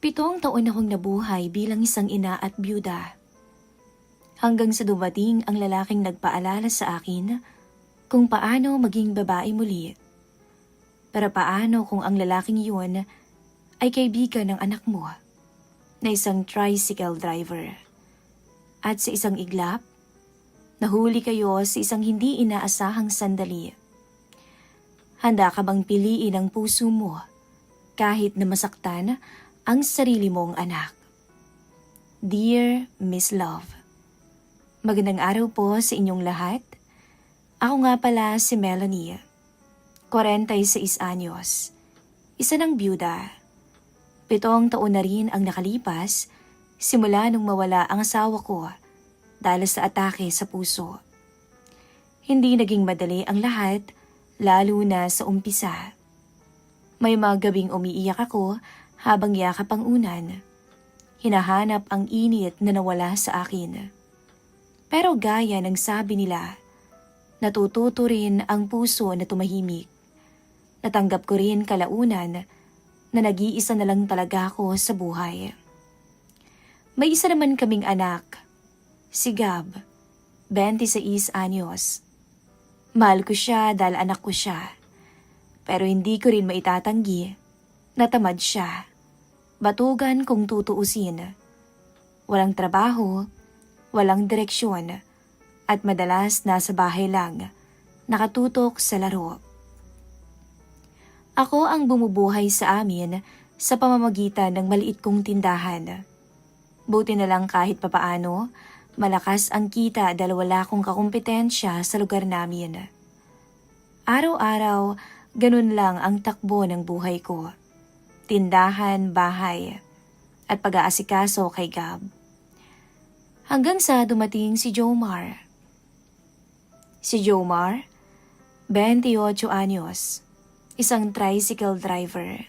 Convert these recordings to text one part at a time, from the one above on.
7 taon akong nabuhay bilang isang ina at byuda. Hanggang sa dumating ang lalaking nagpaalala sa akin kung paano maging babae muli. Pero paano kung ang lalaking yun ay kaibigan ng anak mo na isang tricycle driver. At sa isang iglap, nahuli kayo sa isang hindi inaasahang sandali. Handa ka bang piliin ang puso mo kahit na masaktan ang sarili mong anak? Dear Miss Love, magandang araw po sa inyong lahat. Ako nga pala si Melanie, 46 anyos, isa ng byuda. 7 taon na rin ang nakalipas simula nung mawala ang asawa ko dahil sa atake sa puso. Hindi naging madali ang lahat, lalo na sa umpisa. May mga gabing umiiyak ako habang yakap ang unan. Hinahanap ang init na nawala sa akin. Pero gaya ng sabi nila, natututo rin ang puso na tumahimik. Natanggap ko rin kalaunan na nag-iisa na lang talaga ako sa buhay. May isa naman kaming anak, si Gab, 26 anyos. Mahal ko siya dahil anak ko siya. Pero hindi ko rin maitatanggi na tamad siya. Batugan kung tutuusin. Walang trabaho, walang direksyon, at madalas nasa bahay lang, nakatutok sa laro. Ako ang bumubuhay sa amin sa pamamagitan ng maliit kong tindahan. Buti na lang kahit papaano, malakas ang kita dahil wala akong kakumpetensya sa lugar namin. Araw-araw, ganun lang ang takbo ng buhay ko. Tindahan, bahay, at pag-aasikaso kay Gab. Hanggang sa dumating si Jomar. Si Jomar, 28 anyos, isang tricycle driver.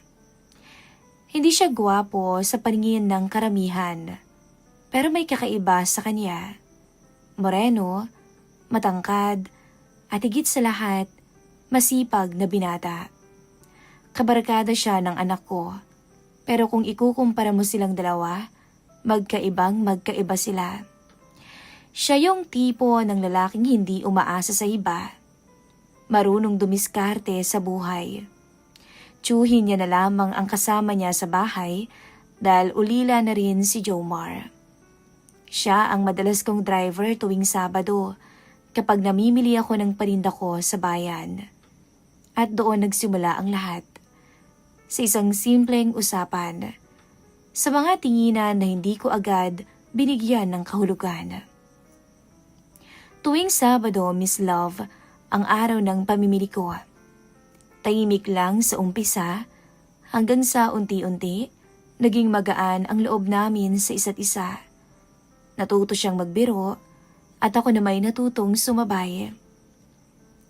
Hindi siya gwapo sa paningin ng karamihan, pero may kakaiba sa kanya. Moreno, matangkad, at higit sa lahat, masipag na binata. Kabarkada siya ng anak ko, pero kung ikukumpara mo silang dalawa, magkaiba sila. Siya yung tipo ng lalaking hindi umaasa sa iba. Marunong dumiskarte sa buhay. Tsuhin niya na lamang ang kasama niya sa bahay dahil ulila na rin si Jomar. Siya ang madalas kong driver tuwing Sabado kapag namimili ako ng paninda ko sa bayan. At doon nagsimula ang lahat. Sa isang simpleng usapan. Sa mga tinginan na hindi ko agad binigyan ng kahulugan. Tuwing Sabado, Miss Love, ang araw ng pamimili ko. Tahimik lang sa umpisa hanggang sa unti-unti naging magaan ang loob namin sa isa't isa. Natuto siyang magbiro at ako na may natutong sumabay.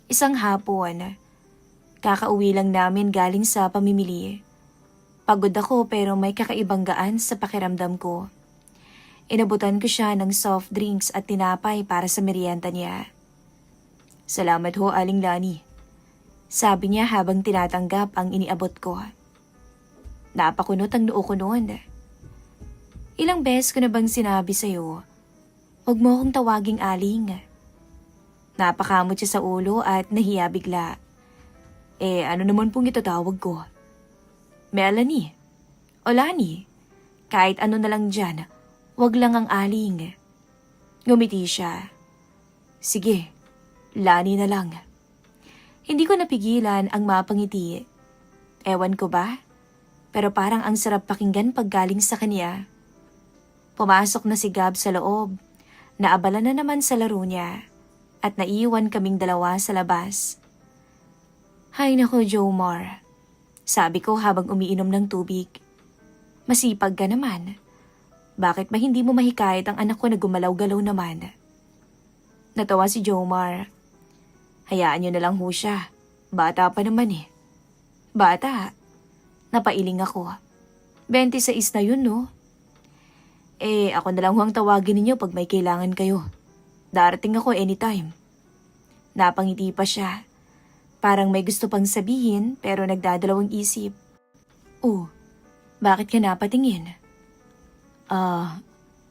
Isang hapon, kakauwi lang namin galing sa pamimili. Pagod ako pero may kakaibang gaan sa pakiramdam ko. Inabutan ko siya ng soft drinks at tinapay para sa merienda niya. Salamat ho, Aling Lani. Sabi niya habang tinatanggap ang iniabot ko. Napakunot ang noo ko noon. Ilang beses ko na bang sinabi sa'yo, huwag mo akong tawaging Aling. Napakamot siya sa ulo at nahiya bigla. Ano naman pong itatawag ko? Melanie o Lani, kahit ano na lang dyan, wag lang ang Aling. Ngumiti siya. Sige, Lani na lang. Hindi ko napigilan ang mapangiti. Ewan ko ba? Pero parang ang sarap pakinggan pag galing sa kanya. Pumasok na si Gab sa loob. Naabala na naman sa laro niya. At naiwan kaming dalawa sa labas. Hay nako, Jomar. Sabi ko habang umiinom ng tubig. Masipag ka naman. Bakit ba hindi mo mahikayat ang anak ko na gumalaw-galaw naman? Natawa si Jomar. Hayaan niyo na lang ho siya. Bata pa naman eh. Bata? Napailing ako. 26 na yun, no? Ako na lang huwag tawagin ninyo pag may kailangan kayo. Darating ako anytime. Napangiti pa siya. Parang may gusto pang sabihin pero nagdadalawang isip. Bakit ka napatingin?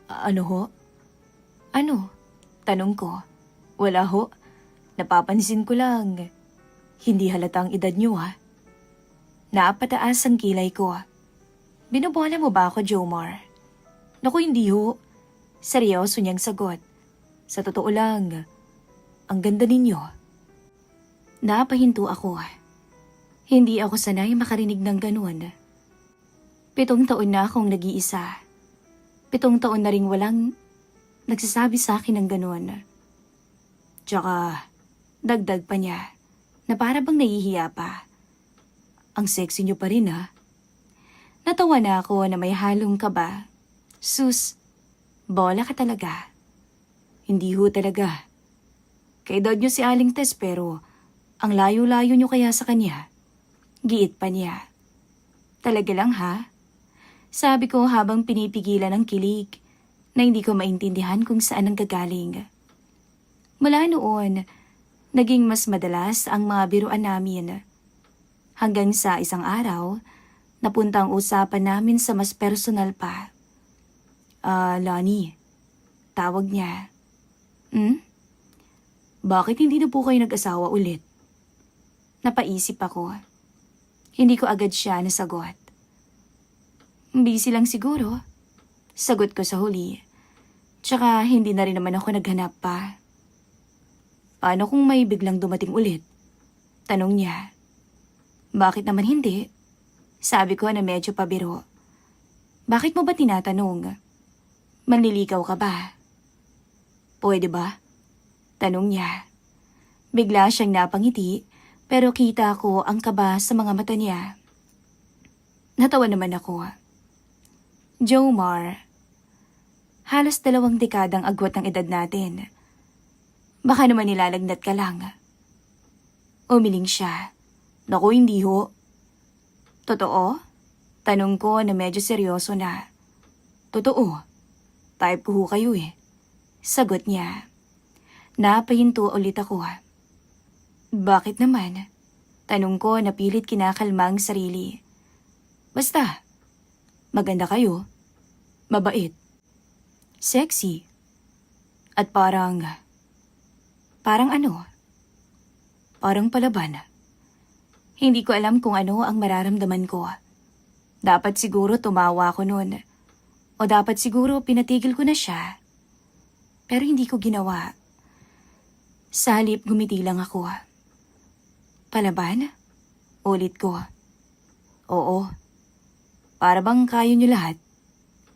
Ano ho? Ano? Tanong ko. Wala ho. Napapansin ko lang. Hindi halata ang edad niyo ha. Naapataas ang kilay ko. Binobola mo ba ako, Jomar? Naku, hindi ho. Seryoso niyang sagot. Sa totoo lang, ang ganda ninyo. Napahinto ako. Hindi ako sanay makarinig ng ganun. 7 taon na akong nag-iisa. 7 taon na ring walang nagsasabi sa akin ng ganun. Tsaka, dagdag pa niya na para bang nahihiya pa. Ang sexy niyo pa rin ha. Natawa na ako na may halong kaba. Sus, bola ka talaga. Hindi ho talaga. Kaedad niyo si Aling Tess pero ang layo-layo niyo kaya sa kanya. Giit pa niya. Talaga lang ha? Sabi ko habang pinipigilan ang kilig na hindi ko maintindihan kung saan ang gagaling. Mula noon, naging mas madalas ang mga biruan namin. Hanggang sa isang araw, napunta ang usapan namin sa mas personal pa. Lani, tawag niya. Bakit hindi na po kayo nag-asawa ulit? Napaisip ako. Hindi ko agad siya nasagot. Busy lang siguro. Sagot ko sa huli. Tsaka hindi na rin naman ako naghanap pa. Paano kung may biglang dumating ulit? Tanong niya. Bakit naman hindi? Sabi ko na medyo pabiro. Bakit mo ba tinatanong? Manliligaw ka ba? Pwede ba? Tanong niya. Bigla siyang napangiti pero kita ko ang kaba sa mga mata niya. Natawa naman ako. Jomar, halos 2 dekadang agwat ng edad natin. Baka naman nilalagnat ka lang. Umiling siya. Naku, hindi ho. Totoo? Tanong ko na medyo seryoso na. Totoo. Type ko ho kayo eh. Sagot niya. Napahinto ulit ako. Bakit naman? Tanong ko na pilit kinakalma ang sarili. Basta, maganda kayo. Mabait. Sexy. At parang ano? Parang palaban. Hindi ko alam kung ano ang mararamdaman ko. Dapat siguro tumawa ako noon. O dapat siguro pinatigil ko na siya. Pero hindi ko ginawa. Sa halip gumiti lang ako. Palaban? Ulit ko. Oo. Para bang kayo niyo lahat?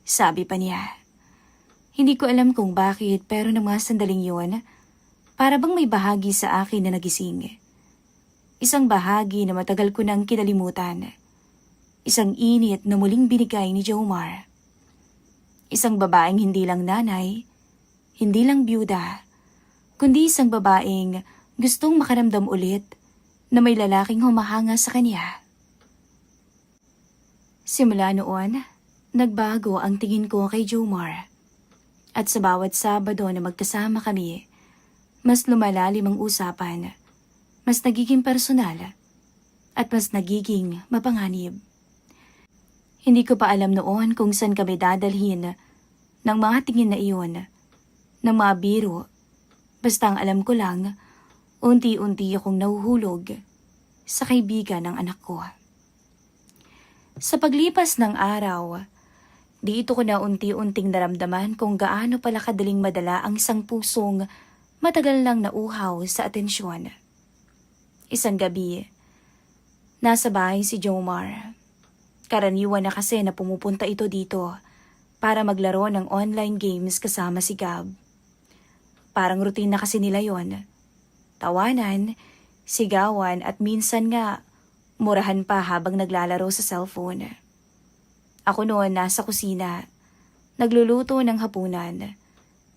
Sabi pa niya. Hindi ko alam kung bakit pero ng mga sandaling yun, para bang may bahagi sa akin na nagising. Isang bahagi na matagal ko nang kinalimutan. Isang init na muling binigay ni Jomar. Isang babaeng hindi lang nanay, hindi lang byuda, kundi isang babaeng gustong makaramdam ulit na may lalaking humahanga sa kanya. Simula noon, nagbago ang tingin ko kay Jomar. At sa bawat Sabado na magkasama kami, mas lumalalim ang usapan. Mas nagiging personal at mas nagiging mapanganib. Hindi ko pa alam noon kung saan kami dadalhin ng mga tingin na iyon, ng mga biro. Basta ang alam ko lang, unti-unti akong nahuhulog sa kaibigan ng anak ko. Sa paglipas ng araw, dito ko na unti-unting naramdaman kung gaano pala kadaling madala ang isang pusong matagal lang nauhaw sa atensyon. Isang gabi, nasa bahay si Jomar. Karaniwan na kasi na pumupunta ito dito para maglaro ng online games kasama si Gab. Parang routine na kasi nila yon. Tawanan, sigawan at minsan nga murahan pa habang naglalaro sa cellphone. Ako noon nasa kusina, nagluluto ng hapunan.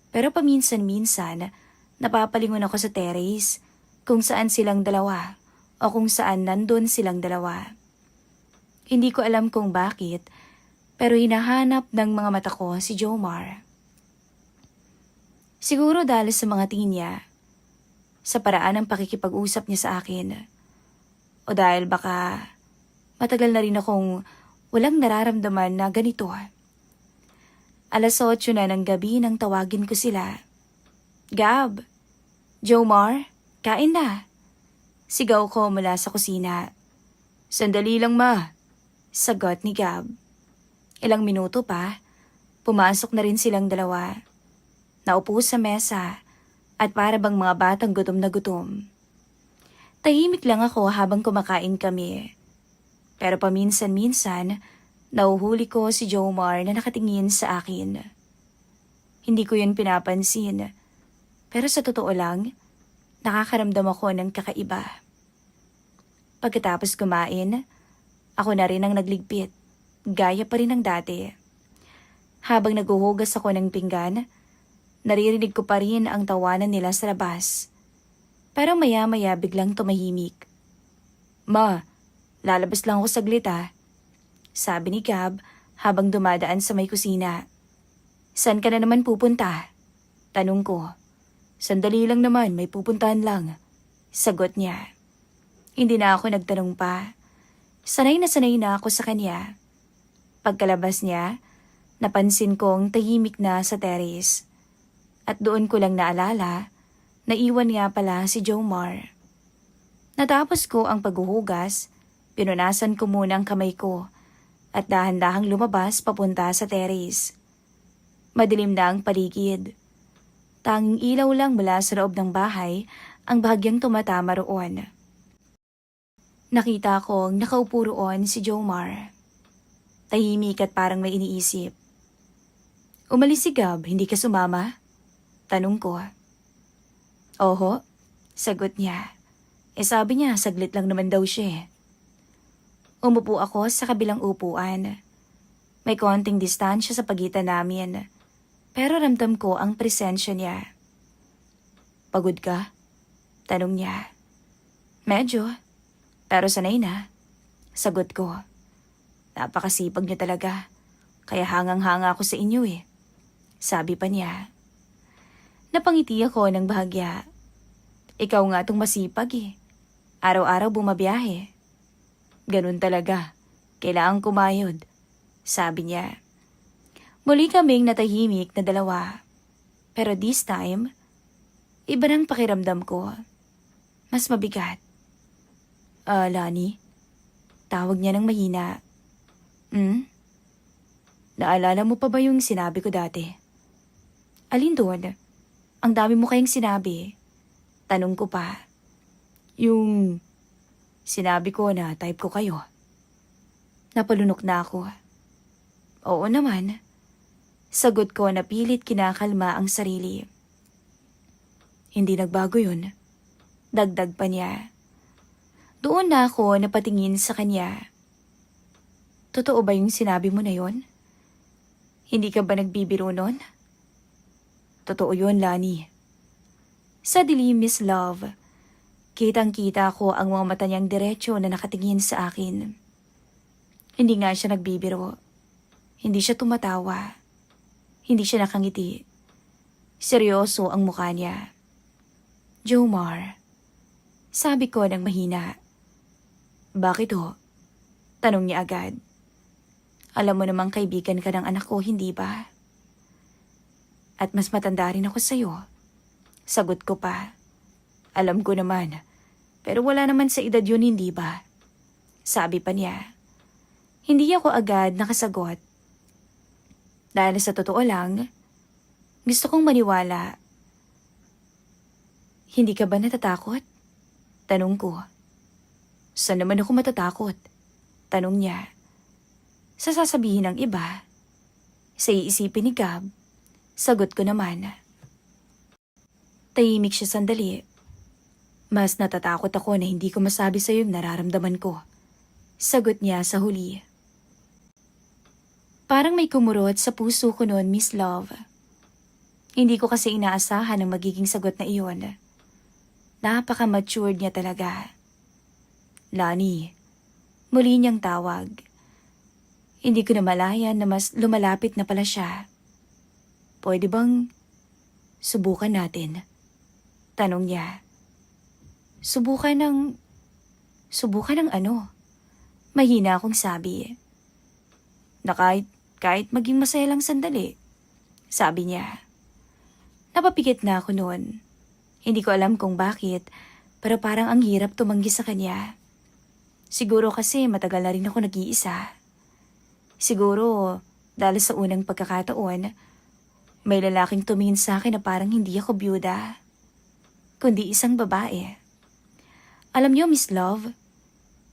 Pero paminsan-minsan, napapalingon ako sa terrace kung saan silang dalawa o kung saan nandun silang dalawa. Hindi ko alam kung bakit, pero hinahanap ng mga mata ko si Jomar. Siguro dahil sa mga tingin niya, sa paraan ng pakikipag-usap niya sa akin, o dahil baka matagal na rin akong walang nararamdaman na ganito. 8:00 na ng gabi nang tawagin ko sila. Gab, Jomar, kain na. Sigaw ko mula sa kusina. Sandali lang ma, sagot ni Gab. Ilang minuto pa, pumasok na rin silang dalawa. Naupo sa mesa at para bang mga batang gutom na gutom. Tahimik lang ako habang kumakain kami. Pero paminsan-minsan, nauhuli ko si Jomar na nakatingin sa akin. Hindi ko yun pinapansin, pero sa totoo lang, nakakaramdam ako ng kakaiba. Pagkatapos kumain, ako na rin ang nagligpit, gaya pa rin ng dati. Habang naguhugas ako ng pinggan, naririnig ko pa rin ang tawanan nila sa labas. Pero maya-maya biglang tumahimik. Ma, lalabas lang ako saglit sabi ni Gab habang dumadaan sa may kusina. Saan ka na naman pupunta? Tanong ko. Sandali lang naman, may pupuntahan lang. Sagot niya. Hindi na ako nagtanong pa. Sanay na ako sa kanya. Pagkalabas niya, napansin kong tahimik na sa terrace. At doon ko lang naalala, naiwan nga pala si Jomar. Natapos ko ang paghuhugas, pinunasan ko muna ang kamay ko at dahan-dahang lumabas papunta sa terrace. Madilim na ang paligid. Tanging ilaw lang mula sa loob ng bahay ang bahagyang tumatama roon. Nakita kong nakaupo roon si Jomar. Tahimik at parang may iniisip. Umalis si Gab, hindi ka sumama? Tanong ko. Oho, sagot niya. Sabi niya, saglit lang naman daw siya. Umupo ako sa kabilang upuan. May konting distansya sa pagitan namin, pero ramdam ko ang presensya niya. Pagod ka? Tanong niya. Medyo, pero sanay na. Sagot ko. Napakasipag niyo talaga, kaya hangang-hanga ako sa inyo Sabi pa niya. Napangiti ako ng bahagya. Ikaw nga tong masipag Araw-araw bumabiyahe. Ganun talaga. Kailangang kumayod. Sabi niya. Muli kaming natahimik na dalawa. Pero this time, iba ng pakiramdam ko. Mas mabigat. Lani? Tawag niya ng mahina. Naalala mo pa ba yung sinabi ko dati? Alin doon? Ang dami mo kayang sinabi. Tanong ko pa. Yung sinabi ko na type ko kayo. Napalunok na ako. Oo naman. Sagot ko na pilit kinakalma ang sarili. Hindi nagbago yun. Dagdag pa niya. Doon na ako napatingin sa kanya. Totoo ba yung sinabi mo na yon? Hindi ka ba nagbibiro nun? Totoo yun, Lani. Sa dilim, Miss Love, kitang-kita ko ang mga mata niyang diretsyo na nakatingin sa akin. Hindi nga siya nagbibiro. Hindi siya tumatawa. Hindi siya nakangiti. Seryoso ang mukha niya. Jomar, sabi ko ng mahina. Bakit ho? Tanong niya agad. Alam mo namang kaibigan ka ng anak ko, hindi ba? At mas matanda rin ako sa'yo. Sagot ko pa. Alam ko naman, pero wala naman sa edad yun, hindi ba? Sabi pa niya. Hindi ako agad nakasagot. Dahil sa totoo lang, gusto kong maniwala. Hindi ka ba natatakot? Tanong ko. Saan naman ako matatakot? Tanong niya. Sa sasabihin ng iba, sa iisipin ni Gab, sagot ko naman. Tahimik siya sandali. Mas natatakot ako na hindi ko masabi sa iyo yung nararamdaman ko. Sagot niya sa huli. Parang may kumurot sa puso ko noon, Miss Love. Hindi ko kasi inaasahan ang magiging sagot na iyon. Napaka-matured niya talaga. Lani, muli niyang tawag. Hindi ko namalayan na mas lumalapit na pala siya. Pwede bang subukan natin? Tanong niya. Subukan ng ano? Mahina akong sabi. Na kahit maging masaya lang sandali, sabi niya. Napapikit na ako noon. Hindi ko alam kung bakit, pero parang ang hirap tumanggi sa kanya. Siguro kasi matagal na rin ako nag-iisa. Siguro dahil sa unang pagkakataon, may lalaking tumingin sa akin na parang hindi ako byuda, kundi isang babae. Alam niyo, Miss Love,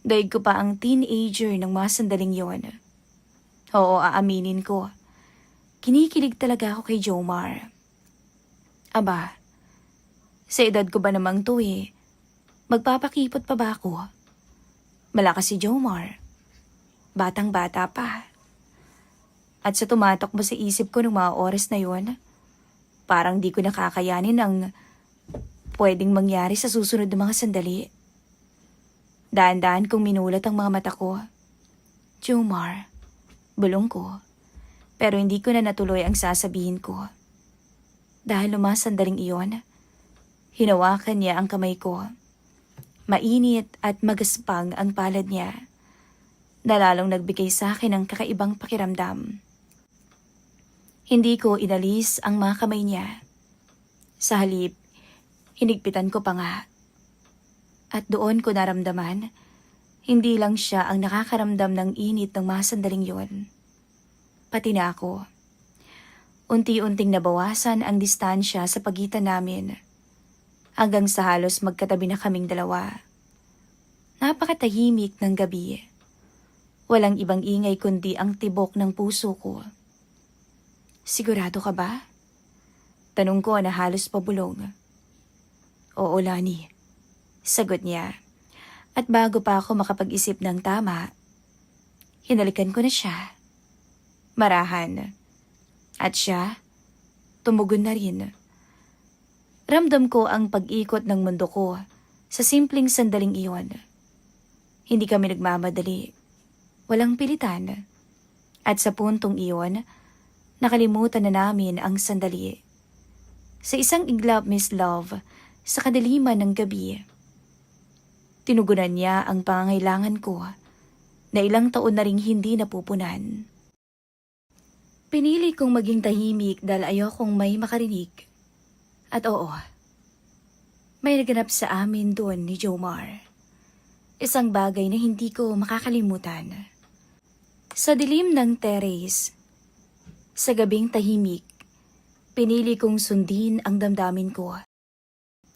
daig ko pa ang teenager ng mga sandaling yon. Oo, aaminin ko. Kinikilig talaga ako kay Jomar. Aba, sa edad ko ba namang to magpapakipot pa ba ako? Malakas si Jomar. Batang-bata pa. At sa tumatakbo sa isip ko ng mga oras na yon, parang di ko nakakayanin ang pwedeng mangyari sa susunod na mga sandali. Daan-daan kong minulat ang mga mata ko. Jomar, bulong ko. Pero hindi ko na natuloy ang sasabihin ko. Dahil mga sandaling iyon, hinawakan niya ang kamay ko. Mainit at magaspang ang palad niya, na lalong nagbigay sa akin ng kakaibang pakiramdam. Hindi ko inalis ang mga kamay niya. Sa halip, hinigpitan ko pa nga. At doon ko naramdaman, hindi lang siya ang nakakaramdam ng init ng mga sandaling yon. Pati na ako. Unti-unting nabawasan ang distansya sa pagitan namin, hanggang sa halos magkatabi na kaming dalawa. Napakatahimik ng gabi. Walang ibang ingay kundi ang tibok ng puso ko. Sigurado ka ba? Tanong ko na halos pabulong. Oo, Lani. Sagot niya. At bago pa ako makapag-isip ng tama, hinalikan ko na siya. Marahan. At siya, tumugon na rin. Ramdam ko ang pag-ikot ng mundo ko sa simpleng sandaling iyon. Hindi kami nagmamadali. Walang pilitan. At sa puntong iyon, nakalimutan na namin ang sandali. Sa isang iglap, Miss Love, sa kadiliman ng gabi, tinugunan niya ang pangangailangan ko na ilang taon na ring hindi napupunan. Pinili kong maging tahimik dahil ayokong may makarinig. At oo, may naganap sa amin doon ni Jomar. Isang bagay na hindi ko makakalimutan. Sa dilim ng terrace, sa gabing tahimik, pinili kong sundin ang damdamin ko.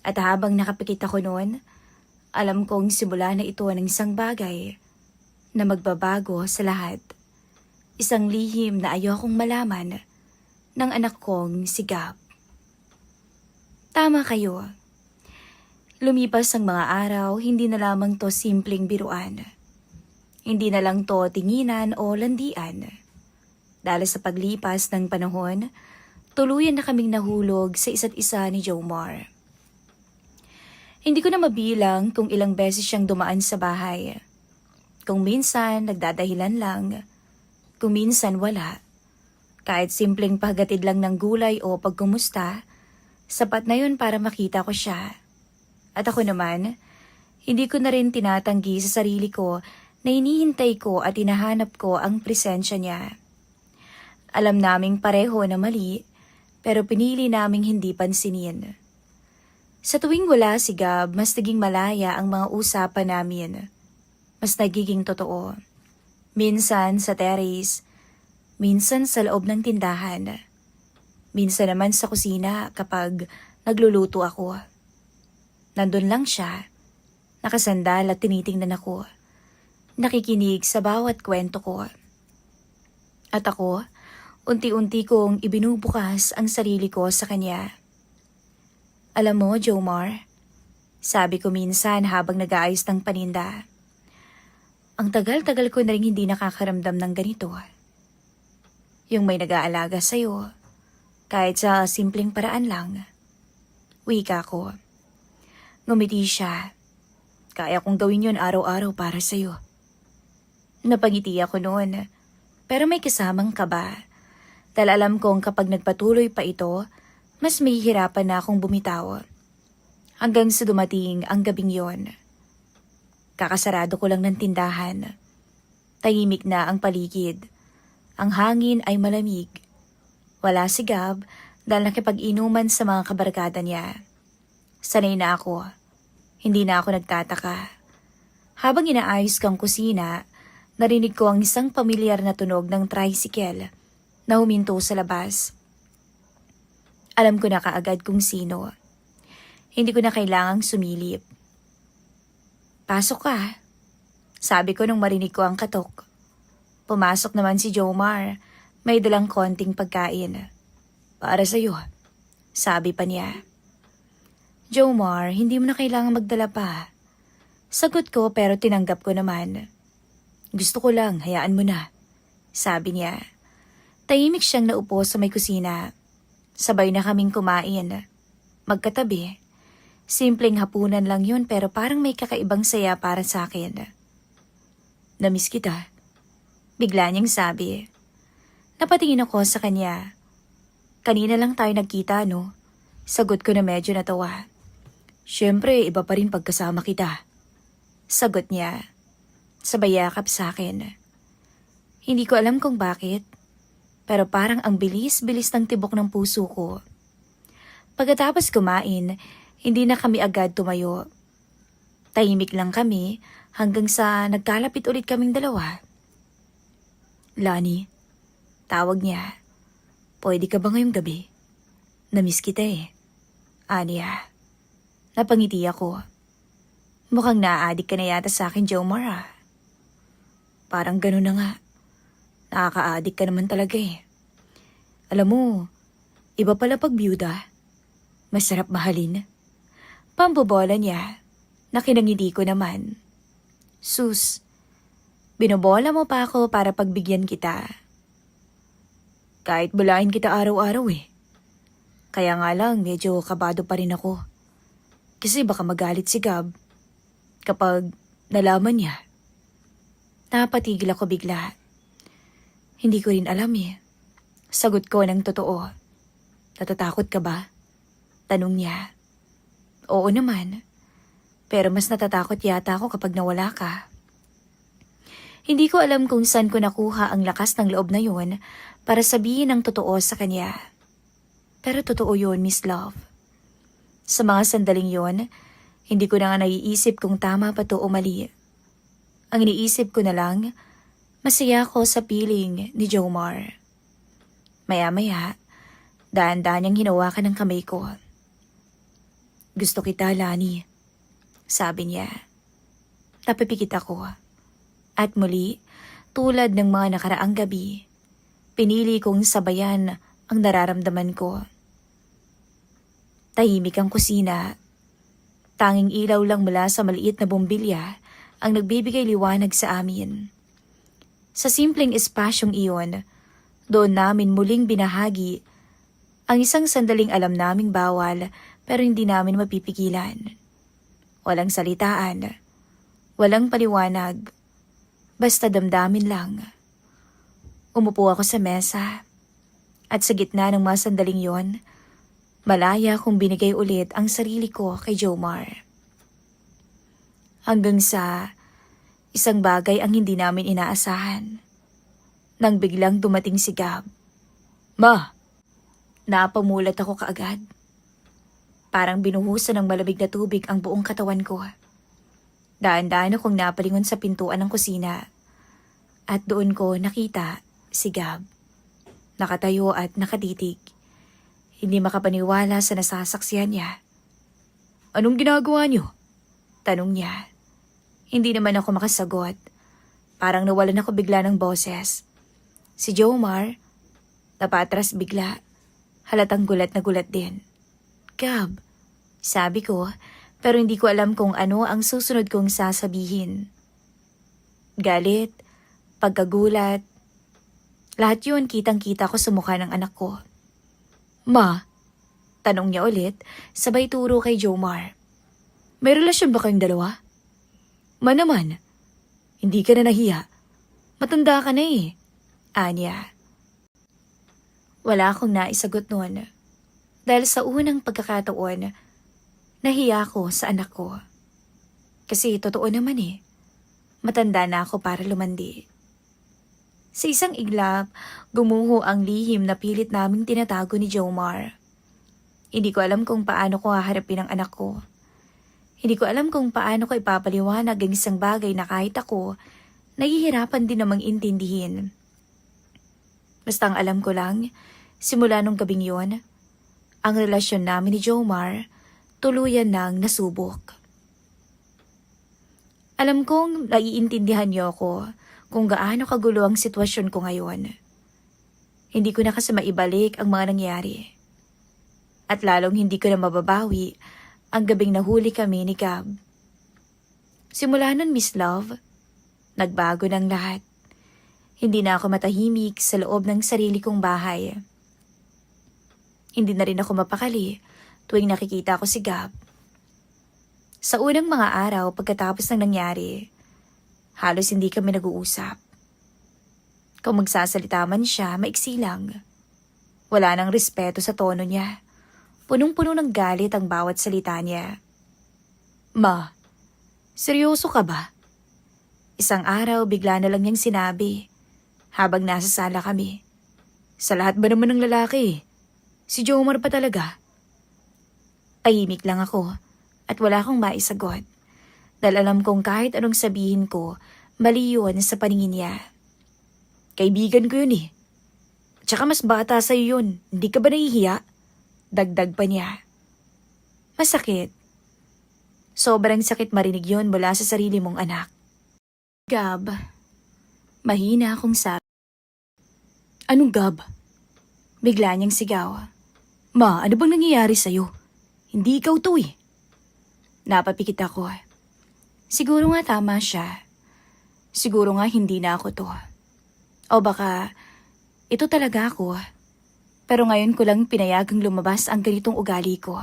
At habang nakapikit ako noon, alam kong simula na ito ng isang bagay na magbabago sa lahat. Isang lihim na ayokong malaman ng anak kong si Gab. Tama kayo. Lumipas ang mga araw, hindi na lamang to simpleng biruan. Hindi na lang to tinginan o landian. Dahil sa paglipas ng panahon, tuluyan na kaming nahulog sa isa't isa ni Jomar. Hindi ko na mabilang kung ilang beses siyang dumaan sa bahay. Kung minsan nagdadahilan lang, kung minsan wala. Kahit simpleng paghatid lang ng gulay o pagkumusta, sapat na yun para makita ko siya. At ako naman, hindi ko na rin tinatanggi sa sarili ko na hinihintay ko at hinahanap ko ang presensya niya. Alam naming pareho na mali, pero pinili naming hindi pansinin. Sa tuwing wala si Gab, mas naging malaya ang mga usapan namin. Mas nagiging totoo. Minsan sa terrace, minsan sa loob ng tindahan. Minsan naman sa kusina kapag nagluluto ako. Nandun lang siya, nakasandal at tinitingnan ako. Nakikinig sa bawat kwento ko. At ako, unti-unti kong ibinubukas ang sarili ko sa kanya. Alam mo, Jomar, sabi ko minsan habang nag-aayos ng paninda, ang tagal-tagal ko na rin hindi nakakaramdam ng ganito. Yung may nag-aalaga sa'yo, kahit sa simpleng paraan lang. Wika ko. Ngumiti siya. Kaya kong gawin yun araw-araw para sa'yo. Napangiti ako noon, pero may kasamang kaba. Dahil alam kong kapag nagpatuloy pa ito, mas mahihirapan na akong bumitaw. Hanggang sa dumating ang gabing yon. Kakasarado ko lang ng tindahan. Tahimik na ang paligid. Ang hangin ay malamig. Wala si Gab dahil nakipag-inuman sa mga kabarkada niya. Sanay na ako. Hindi na ako nagtataka. Habang inaayos kang kusina, narinig ko ang isang pamilyar na tunog ng tricycle na huminto sa labas. Alam ko na kaagad kung sino. Hindi ko na kailangang sumilip. "Pasok ka," sabi ko nung marinig ko ang katok. Pumasok naman si Jomar, may dalang konting pagkain. "Para sa'yo," sabi pa niya. "Jomar, hindi mo na kailangang magdala pa." Sagot ko pero tinanggap ko naman. "Gusto ko lang, hayaan mo na," sabi niya. Tahimik siyang naupo sa may kusina. Sabay na kaming kumain. Magkatabi. Simpleng hapunan lang yun pero parang may kakaibang saya para sa akin. "Namiss kita," bigla niyang sabi. Napatingin ako sa kanya. "Kanina lang tayo nagkita, no?" Sagot ko na medyo natawa. "Siyempre, iba pa rin pagkasama kita," sagot niya. Sabay yakap sa akin. Hindi ko alam kung bakit, pero parang ang bilis-bilis ng tibok ng puso ko. Pagkatapos kumain, hindi na kami agad tumayo. Tahimik lang kami hanggang sa nagkalapit ulit kaming dalawa. "Lani," tawag niya. "Pwede ka ba ngayong gabi? Namiss kita eh." Aniya. Napangiti ako. "Mukhang naa-addict ka na yata sa akin, Jomar ah." "Parang gano'n na nga. Nakaka-addict ka naman talaga eh. Alam mo, iba pala pag byuda. Masarap mahalin." Pambobola niya. Nakinangiti ko naman. "Sus, binobola mo pa ako para pagbigyan kita." "Kahit bulain kita araw-araw eh. Kaya nga lang medyo kabado pa rin ako. Kasi baka magalit si Gab kapag nalaman niya." Napatigil ako bigla. Hindi ko rin alam eh. Sagot ko ng totoo. "Natatakot ka ba?" Tanong niya. "Oo naman. Pero mas natatakot yata ako kapag nawala ka." Hindi ko alam kung saan ko nakuha ang lakas ng loob na yun para sabihin ang totoo sa kanya. Pero totoo yun, Miss Love. Sa mga sandaling yun, hindi ko na nga naiisip kung tama pa to o mali. Ang iniisip ko na lang, masaya ako sa piling ni Jomar. Maya-maya, daan-daan niyang hinawakan ng kamay ko. "Gusto kita, Lani," sabi niya. Napipikit ako. At muli, tulad ng mga nakaraang gabi, pinili kong sabayan ang nararamdaman ko. Tahimik ang kusina. Tanging ilaw lang mula sa maliit na bombilya ang nagbibigay liwanag sa amin. Sa simpleng espasyong iyon, doon namin muling binahagi ang isang sandaling alam naming bawal pero hindi namin mapipigilan. Walang salitaan, walang paliwanag, basta damdamin lang. Umupo ako sa mesa at sa gitna ng mga sandaling yon, malaya kong binigay ulit ang sarili ko kay Jomar. Hanggang sa isang bagay ang hindi namin inaasahan. Nang biglang dumating si Gab. "Ma!" Napamulat ako kaagad. Parang binuhusan ng malamig na tubig ang buong katawan ko. Daan-daan akong napalingon sa pintuan ng kusina. At doon ko nakita si Gab. Nakatayo at nakatitig. Hindi makapaniwala sa nasasaksihan niya. "Anong ginagawa niyo?" Tanong niya. Hindi naman ako makasagot. Parang nawalan ako bigla ng boses. Si Jomar, napatras bigla. Halatang gulat na gulat din. "Gab," sabi ko, pero hindi ko alam kung ano ang susunod kong sasabihin. Galit, pagkagulat, lahat yun kitang-kita ko sa mukha ng anak ko. "Ma?" Tanong niya ulit, sabay turo kay Jomar. "May relasyon ba kayong dalawa?" "Ma naman, hindi ka na nahiya. Matanda ka na eh." Anya. Wala akong naisagot noon. Dahil sa unang pagkakataon, nahiya ako sa anak ko. Kasi totoo naman eh, matanda na ako para lumandi. Sa isang iglap, gumuho ang lihim na pilit naming tinatago ni Jomar. Hindi ko alam kung paano ko haharapin ang anak ko. Hindi ko alam kung paano ko ipapaliwanag ang isang bagay na kahit ako, nahihirapan din namang intindihin. Basta ang alam ko lang, simula nung gabing yon, ang relasyon namin ni Jomar, tuluyan nang nasubok. Alam kong naiintindihan niyo ako kung gaano kagulo ang sitwasyon ko ngayon. Hindi ko na kasi maibalik ang mga nangyari. At lalong hindi ko na mababawi ang gabing nahuli kami ni Gab. Simula nun, Miss Love, nagbago ng lahat. Hindi na ako matahimik sa loob ng sarili kong bahay. Hindi na rin ako mapakali tuwing nakikita ko si Gab. Sa unang mga araw pagkatapos ng nangyari, halos hindi kami nag-uusap. Kung magsasalita man siya, maiksi lang. Wala nang respeto sa tono niya. Punong-puno ng galit ang bawat salita niya. Ma, seryoso ka ba? Isang araw bigla na lang niyang sinabi, habang nasa sala kami. Sa lahat ba naman ng lalaki? Si Jomar pa talaga? Tahimik lang ako. At wala akong maisagot. Dahil alam kong kahit anong sabihin ko, mali yun sa paningin niya. Kaibigan ko yun eh. Tsaka mas bata sa'yo yun. Hindi ka ba nahihiya? Dagdag pa niya. Masakit. Sobrang sakit marinig yun mula sa sarili mong anak. Gab, mahina akong sabi. Anong Gab? Bigla niyang sigaw. Ma, ano bang nangyayari sa'yo? Hindi ikaw to eh. Napapikit ako. Siguro nga tama siya. Siguro nga hindi na ako to. O baka, ito talaga ako. Pero ngayon ko lang pinayagang lumabas ang ganitong ugali ko.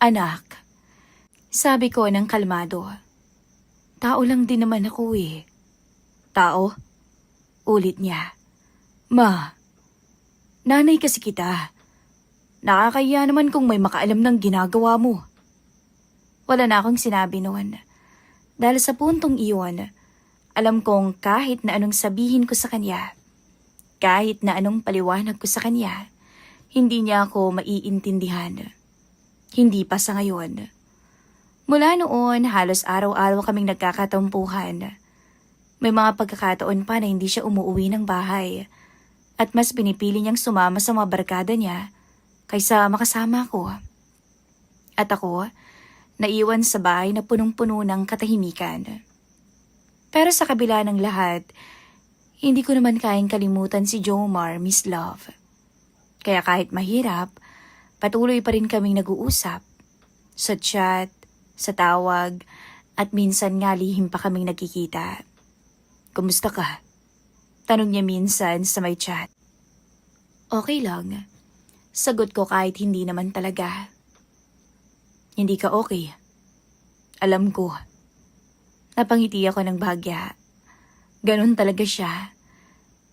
Anak, sabi ko ng kalmado. Tao lang din naman ako eh. Tao? Ulit niya. Ma, nanay kasi kita. Nakakahiya naman kung may makaalam ng ginagawa mo. Wala na akong sinabi noon. Dahil sa puntong iyon, alam kong kahit na anong sabihin ko sa kanya, kahit na anong paliwanag ko sa kanya, hindi niya ako maiintindihan. Hindi pa sa ngayon. Mula noon, halos araw-araw kaming nagkakatampuhan. May mga pagkakataon pa na hindi siya umuwi ng bahay at mas pinipili niyang sumama sa mga barkada niya kaysa makasama ko. At ako, naiwan sa bahay na punong-puno ng katahimikan. Pero sa kabila ng lahat, hindi ko naman kayang kalimutan si Jomar, Miss Love. Kaya kahit mahirap, patuloy pa rin kaming nag-uusap. Sa chat, sa tawag, at minsan nga lihim pa kaming nagkikita. Kumusta ka? Tanong niya minsan sa may chat. Okay lang. Sagot ko kahit hindi naman talaga. Hindi ka okay. Alam ko. Napangiti ako ng bahagya. Ganon talaga siya.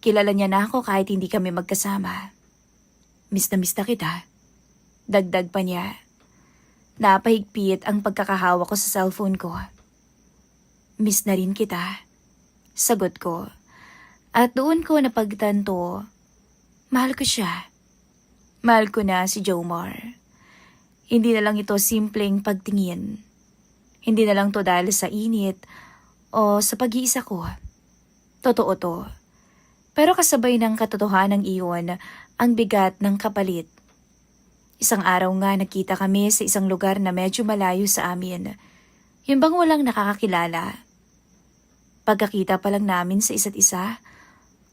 Kilala niya na ako kahit hindi kami magkasama. Miss na kita. Dagdag pa niya. Napahigpit ang pagkakahawa ko sa cellphone ko. Miss na rin kita. Sagot ko. At doon ko napagtanto, mahal ko siya. Mahal ko na si Jomar. Hindi na lang ito simpleng pagtingin. Hindi na lang to dahil sa init o sa pag-iisa ko. Totoo to. Pero kasabay ng katotohanan iyon ang bigat ng kapalit. Isang araw nga nakita kami sa isang lugar na medyo malayo sa amin. Yung bang walang nakakakilala. Pagkakita pa lang namin sa isa't isa,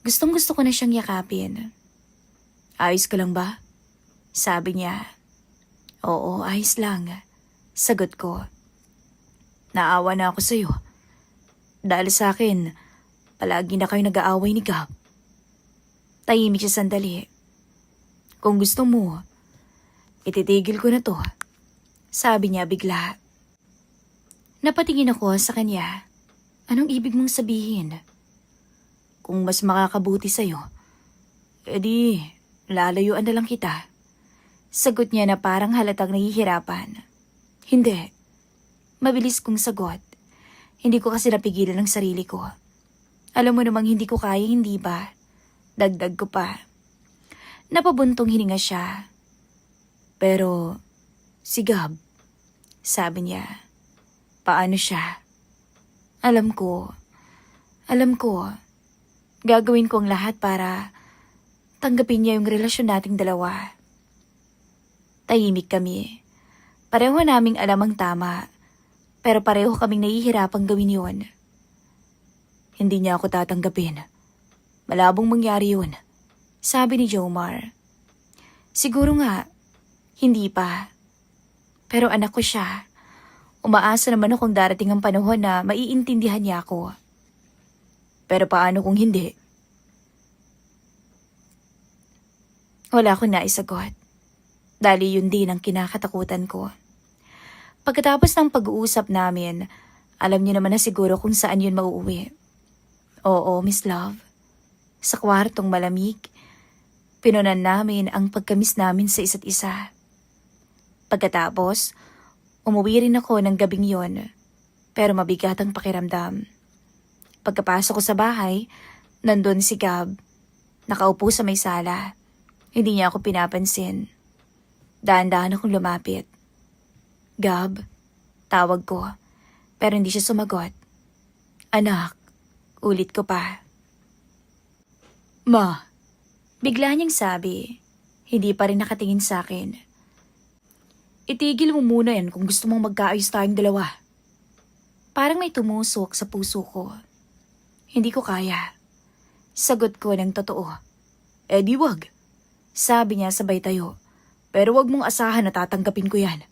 gustong-gusto ko na siyang yakapin. Ayos ka lang ba? Sabi niya. Oo, ayos lang. Sagot ko. Naawa na ako sa'yo. Dahil sa akin, palagi na kayo nag-aaway ni Gab. Tahimik siya sandali. Kung gusto mo, ititigil ko na to. Sabi niya bigla. Napatingin ako sa kanya. Anong ibig mong sabihin? Kung mas makakabuti sa'yo, edi lalayuan na lang kita. Sagot niya na parang halatang nahihirapan. Hindi. Mabilis kong sagot. Hindi ko kasi napigilan ang sarili ko. Alam mo namang hindi ko kaya, hindi ba? Dagdag ko pa. Napabuntong hininga siya. Pero, si Gab, sabi niya, paano siya? Alam ko, gagawin ko ang lahat para tanggapin niya yung relasyon nating dalawa. Tahimik kami. Pareho naming alam ang tama, pero pareho kaming nahihirapang gawin yun. Hindi niya ako tatanggapin. Malabong mangyari yun, sabi ni Jomar. Siguro nga, hindi pa. Pero anak ko siya. Umaasa naman akong darating ang panahon na maiintindihan niya ako. Pero paano kung hindi? Wala akong naisagot. Dali yun din ang kinakatakutan ko. Pagkatapos ng pag-uusap namin, alam niyo naman na siguro kung saan yun mauuwi. Oo, Miss Love. Sa kwartong malamig, pinunan namin ang pagkamis namin sa isa't isa. Pagkatapos, umuwi rin ako ng gabing yon, pero mabigat ang pakiramdam. Pagkapasok ko sa bahay, nandun si Gab. Nakaupo sa may sala. Hindi niya ako pinapansin. Dahan-dahan akong lumapit. Gab, tawag ko, pero hindi siya sumagot. Anak, ulit ko pa. Ma, bigla niyang sabi, hindi pa rin nakatingin sa akin. Itigil mo muna yan kung gusto mong magkaayos tayong dalawa. Parang may tumusok sa puso ko. Hindi ko kaya. Sagot ko ng totoo. Di wag. Sabi niya sabay tayo. Pero wag mong asahan na tatanggapin ko yan.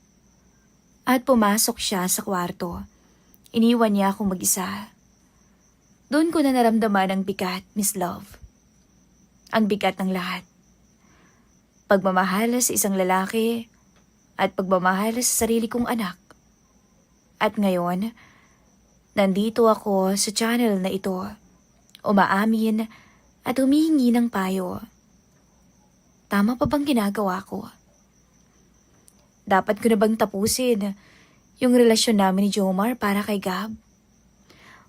At pumasok siya sa kwarto. Iniwan niya akong mag-isa. Doon ko na naramdaman ang bigat, Miss Love. Ang bigat ng lahat. Pagmamahal sa isang lalaki at pagmamahal sa sarili kong anak. At ngayon, nandito ako sa channel na ito, umaamin at humihingi ng payo. Tama pa bang ginagawa ko? Dapat ko na bang tapusin yung relasyon namin ni Jomar para kay Gab?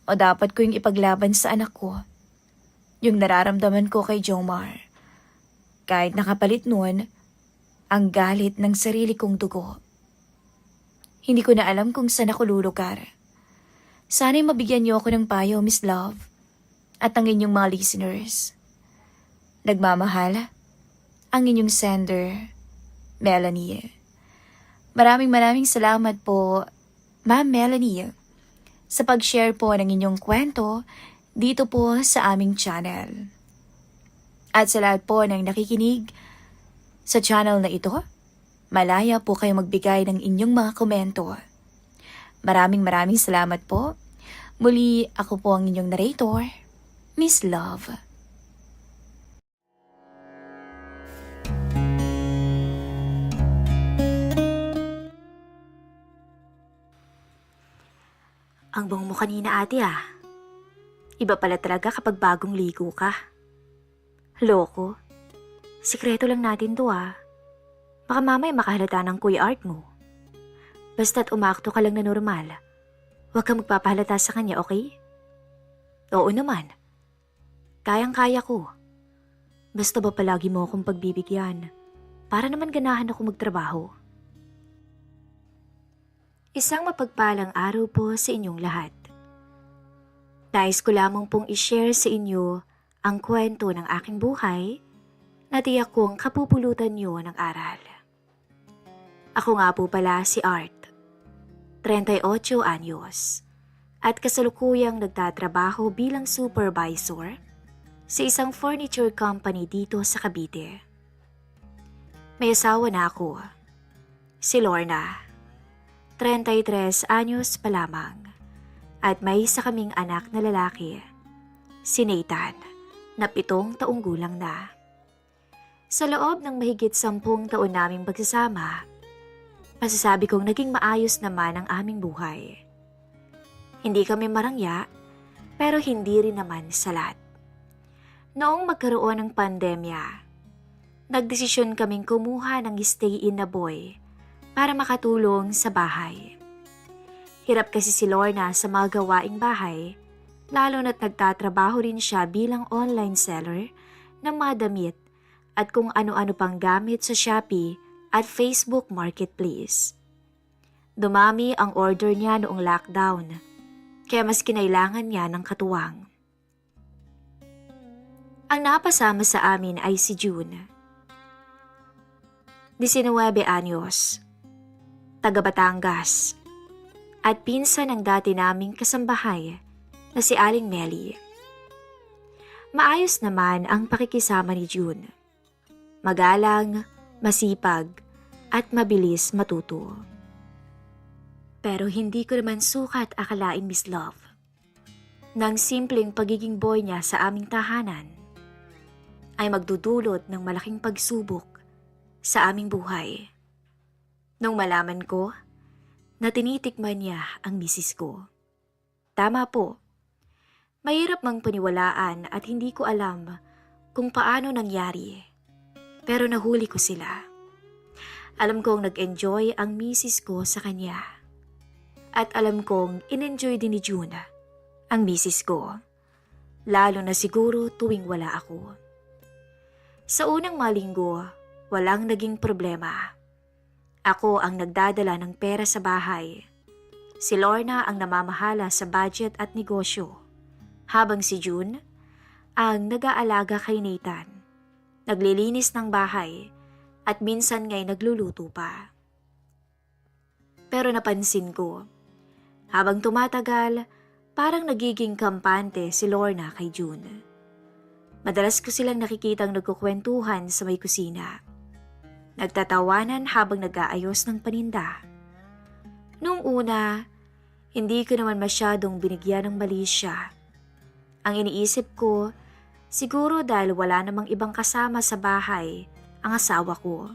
O dapat ko yung ipaglaban sa anak ko? Yung nararamdaman ko kay Jomar. Kahit nakapalit nun, ang galit ng sarili kong dugo. Hindi ko na alam kung saan ako lulugar. Sana'y mabigyan niyo ako ng payo, Miss Love, at ang inyong mga listeners. Nagmamahal, ang inyong sender, Melanie. Maraming salamat po, Ma'am Melanie, sa pag-share po ng inyong kwento dito po sa aming channel. At sa lahat po ng nakikinig sa channel na ito, malaya po kayo magbigay ng inyong mga komento. Maraming salamat po. Muli, ako po ang inyong narrator, Miss Love. Ang bango mo kanina, ate ah. Iba pala talaga kapag bagong ligo ka. Loko. Sikreto lang natin to ah. Baka mamaya makahalata ng kuya art mo. Basta't umakto ka lang na normal. Huwag kang magpapahalata sa kanya, okay? Oo naman. Kayang-kaya ko. Basta ba palagi mo akong pagbibigyan? Para naman ganahan ako magtrabaho. Isang mapagpalang araw po sa inyong lahat. Nais ko lamang pong i-share sa inyo ang kwento ng aking buhay na tiyak kong kapupulutan niyo ng aral. Ako nga po pala si Art, 38 anyos, at kasalukuyang nagtatrabaho bilang supervisor sa isang furniture company dito sa Cavite. May asawa na ako, si Lorna, 33 anyos pa lamang, at may isa kaming anak na lalaki, si Nathan, na 7 taong gulang na. Sa loob ng mahigit 10 taon naming pagsasama, masasabi kong naging maayos naman ang aming buhay. Hindi kami marangya, pero hindi rin naman salat. Noong magkaroon ng pandemya, nagdesisyon kaming kumuha ng stay-in na boy para makatulong sa bahay. Hirap kasi si Lorna sa mga gawaing bahay, lalo na't nagtatrabaho rin siya bilang online seller ng mga damit at kung ano-ano pang gamit sa Shopee at Facebook Marketplace. Dumami ang order niya noong lockdown, kaya mas kinailangan niya ng katuwang. Ang napasama sa amin ay si June. 19 anyos, taga Batangas, at pinsan ng dati naming kasambahay na si Aling Melly. Maayos naman ang pakikisama ni June. Magalang, masipag, at mabilis matuto. Pero hindi ko naman sukat akalain, Miss Love, ng simpleng pagiging boy niya sa aming tahanan ay magdudulot ng malaking pagsubok sa aming buhay. Nung malaman ko na tinitikman niya ang misis ko. Tama po, mahirap mang paniwalaan at hindi ko alam kung paano nangyari, pero nahuli ko sila. Alam kong nag-enjoy ang misis ko sa kanya. At alam kong in-enjoy din ni June ang misis ko, lalo na siguro tuwing wala ako. Sa unang mga linggo, walang naging problema. Ako ang nagdadala ng pera sa bahay. Si Lorna ang namamahala sa budget at negosyo, habang si June ang nag-aalaga kay Nathan, naglilinis ng bahay at minsan nga'y nagluluto pa. Pero napansin ko, habang tumatagal, parang nagiging kampante si Lorna kay June. Madalas ko silang nakikitang nagkukwentuhan sa may kusina. Nagtatawanan habang nag-aayos ng paninda. Noong una, hindi ko naman masyadong binigyan ng mali siya. Ang iniisip ko, siguro dahil wala namang ibang kasama sa bahay ang asawa ko.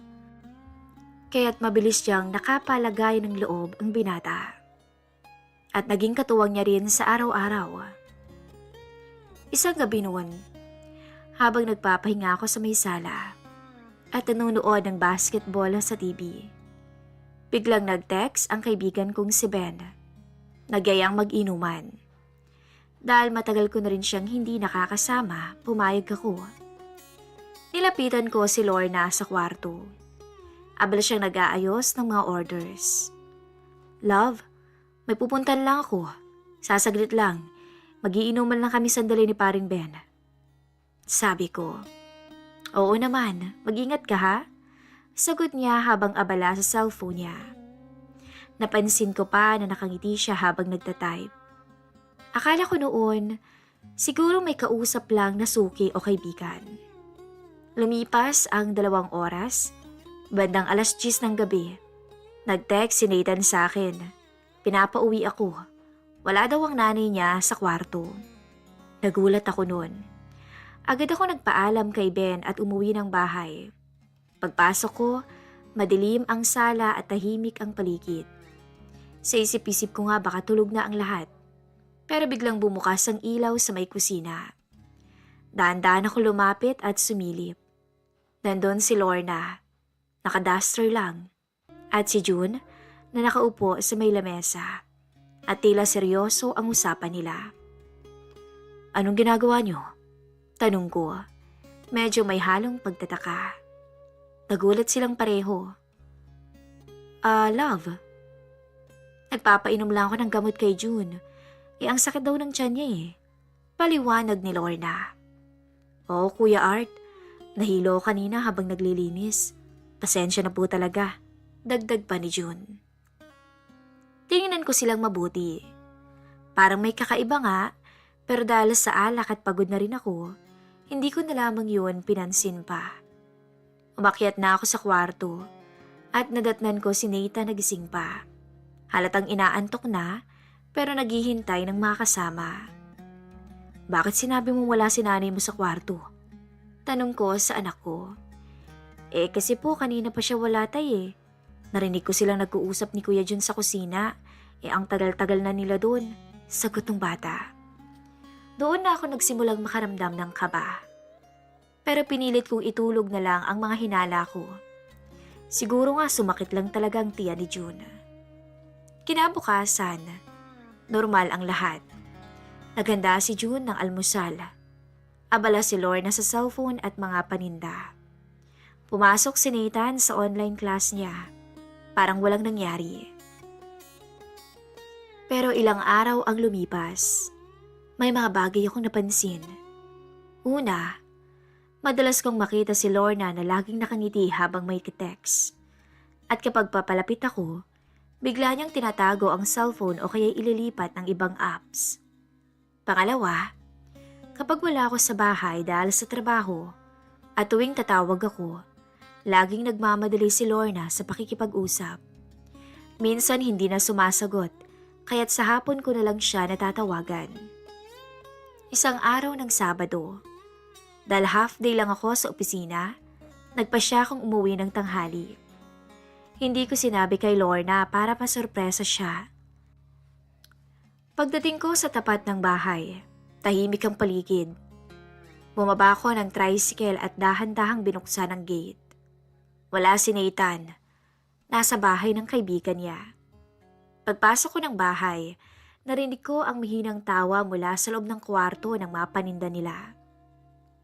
Kaya't mabilis siyang nakapalagay ng loob ang binata. At naging katuwang niya rin sa araw-araw. Isang gabi noon, habang nagpapahinga ako sa may sala at nanonood ng basketball sa TV, biglang nag-text ang kaibigan kong si Ben. Nagyayang mag-inuman. Dahil matagal ko na rin siyang hindi nakakasama, pumayag ako. Nilapitan ko si Lorna sa kwarto. Abala siyang nag-aayos ng mga orders. Love, may pupuntan lang ako. Sasaglit lang. Magiinuman lang kami sandali ni paring Ben. Sabi ko, oo naman, mag-ingat ka ha? Sagot niya habang abala sa cellphone niya. Napansin ko pa na nakangiti siya habang nagtatype. Akala ko noon, siguro may kausap lang na suki o kaibigan. Lumipas ang 2 oras, bandang 10:00 ng gabi. Nag-text si Nathan sa akin. Pinapauwi ako. Wala daw ang nanay niya sa kwarto. Nagulat ako noon. Agad ako nagpaalam kay Ben at umuwi ng bahay. Pagpasok ko, madilim ang sala at tahimik ang paligid. Sa isip-isip ko nga baka tulog na ang lahat. Pero biglang bumukas ang ilaw sa may kusina. Daan-daan ako lumapit at sumilip. Nandun si Lorna, nakaduster lang. At si June na nakaupo sa may lamesa. At tila seryoso ang usapan nila. Anong ginagawa niyo? Tanong ko, medyo may halong pagtataka. Nagulat silang pareho. Love. Nagpapainom lang ako ng gamot kay June. Ang sakit daw ng tiyan niya eh. Paliwanag ni Lorna. Oo, Kuya Art. Nahilo kanina habang naglilinis. Pasensya na po talaga. Dagdag pa ni June. Tingnan ko silang mabuti. Parang may kakaiba nga, pero dahil sa alak at pagod na rin ako, hindi ko na lamang yun pinansin pa. Umakyat na ako sa kwarto at nadatnan ko si Nathan nagising pa. Halatang inaantok na pero naghihintay ng mga kasama. Bakit sinabi mo wala si nanay mo sa kwarto? Tanong ko sa anak ko. Kasi po kanina pa siya wala tay. Narinig ko silang nag-uusap ni Kuya Jun sa kusina. Ang tagal-tagal na nila doon. Sagot ng bata. Doon na ako nagsimulang makaramdam ng kaba. Pero pinilit kong itulog na lang ang mga hinala ko. Siguro nga sumakit lang talaga ang tiyan ni June. Kinabukasan, normal ang lahat. Naganda si June ng almusal. Abala si Lorna sa cellphone at mga paninda. Pumasok si Nathan sa online class niya. Parang walang nangyari. Pero ilang araw ang lumipas. May mga bagay akong napansin. Una, madalas kong makita si Lorna na laging nakangiti habang may text. At kapag papalapit ako, bigla niyang tinatago ang cellphone o kaya ililipat ng ibang apps. Pangalawa, kapag wala ako sa bahay dahil sa trabaho at tuwing tatawag ako, laging nagmamadali si Lorna sa pakikipag-usap. Minsan hindi na sumasagot, kaya't sa hapon ko na lang siya natatawagan. Isang araw ng Sabado, dahil half day lang ako sa opisina, nagpa siya akong umuwi ng tanghali. Hindi ko sinabi kay Lorna para masurpresa siya. Pagdating ko sa tapat ng bahay, tahimik ang paligid. Bumaba ako ng tricycle at dahan-dahang binuksan ang gate. Wala si Nathan. Nasa bahay ng kaibigan niya. Pagpasok ko ng bahay, narinig ko ang mihinang tawa mula sa loob ng kwarto ng mga paninda nila.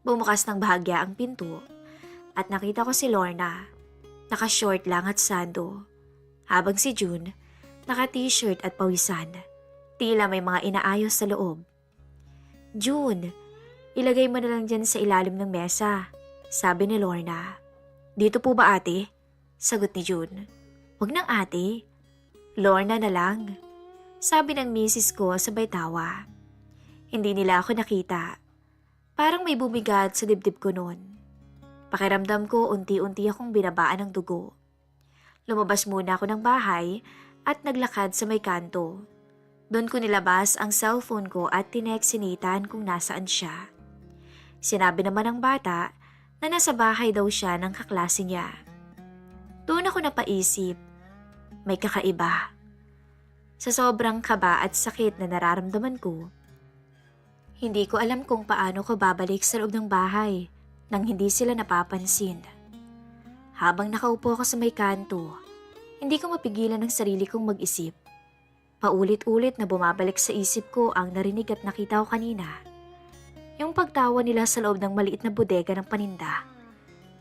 Bumukas ng bahagya ang pinto at nakita ko si Lorna, naka-short lang at sando, habang si June, naka-t-shirt at pawisan. Tila may mga inaayos sa loob. June, ilagay mo na lang dyan sa ilalim ng mesa, sabi ni Lorna. Dito po ba ate? Sagot ni June. Huwag nang ate. Lorna na lang. Sabi ng misis ko sabay tawa. Hindi nila ako nakita. Parang may bumigat sa dibdib ko noon. Pakiramdam ko unti-unti akong binabaan ng dugo. Lumabas muna ako ng bahay at naglakad sa may kanto. Doon ko nilabas ang cellphone ko at tinext si Nathan kung nasaan siya. Sinabi naman ng bata na nasa bahay daw siya ng kaklase niya. Doon ako napaisip, may kakaiba. Sa sobrang kaba at sakit na nararamdaman ko, hindi ko alam kung paano ko babalik sa loob ng bahay nang hindi sila napapansin. Habang nakaupo ako sa may kanto, hindi ko mapigilan ang sarili kong mag-isip. Paulit-ulit na bumabalik sa isip ko ang narinig at nakita ko kanina. Yung pagtawa nila sa loob ng maliit na bodega ng paninda.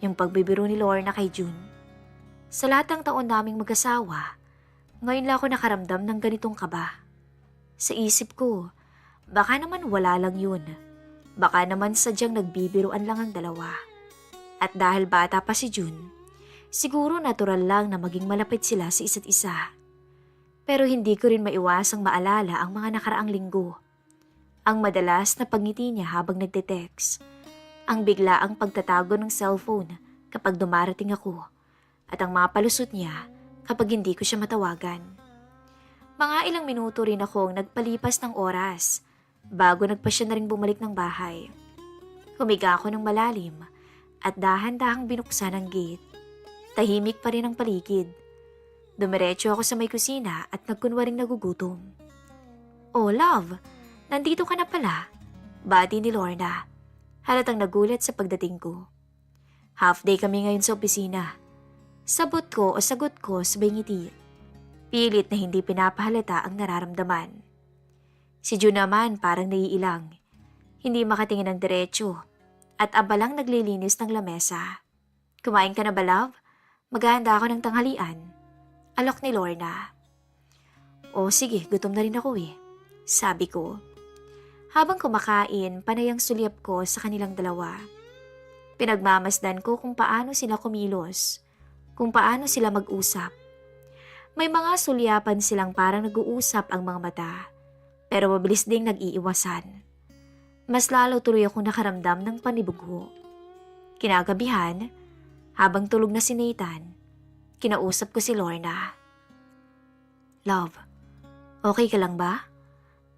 Yung pagbibiro ni Lorna kay June. Sa lahat ng taon naming mag-asawa, ngayon lang ako nakaramdam ng ganitong kaba. Sa isip ko, baka naman wala lang yun. Baka naman sadyang nagbibiruan lang ang dalawa. At dahil bata pa si June, siguro natural lang na maging malapit sila sa isa't isa. Pero hindi ko rin maiwasang maalala ang mga nakaraang linggo. Ang madalas na pagngiti niya habang nagte-text. Ang biglaang pagtatago ng cellphone kapag dumarating ako. At ang mga palusot niya kapag hindi ko siya matawagan. Mga ilang minuto rin akong nagpalipas ng oras bago nagpa siya na rin bumalik ng bahay. Humiga ako ng malalim at dahan-dahang binuksan ang gate. Tahimik pa rin ang paligid. Dumiretso ako sa may kusina at nagkunwaring nagugutom. Oh love, nandito ka na pala. Bati ni Lorna. Halatang nagulat sa pagdating ko. Half day kami ngayon sa opisina. Sabot ko o sagot ko sabay ngiti. Pilit na hindi pinapahalata ang nararamdaman. Si June naman parang naiilang. Hindi makatingin ng diretso at abalang naglilinis ng lamesa. Kumain ka na ba love? Maghahanda ako ng tanghalian. Alok ni Lorna. O sige, gutom na rin ako eh. Sabi ko. Habang kumakain, panay ang sulyap ko sa kanilang dalawa. Pinagmamasdan ko kung paano sila kumilos, kung paano sila mag-usap. May mga sulyapan silang parang nag-uusap ang mga mata, pero mabilis ding nag-iiwasan. Mas lalo tuloy akong nakaramdam ng panibugho. Kinagabihan, habang tulog na si Nathan, kinausap ko si Lorna. Love, okay ka lang ba?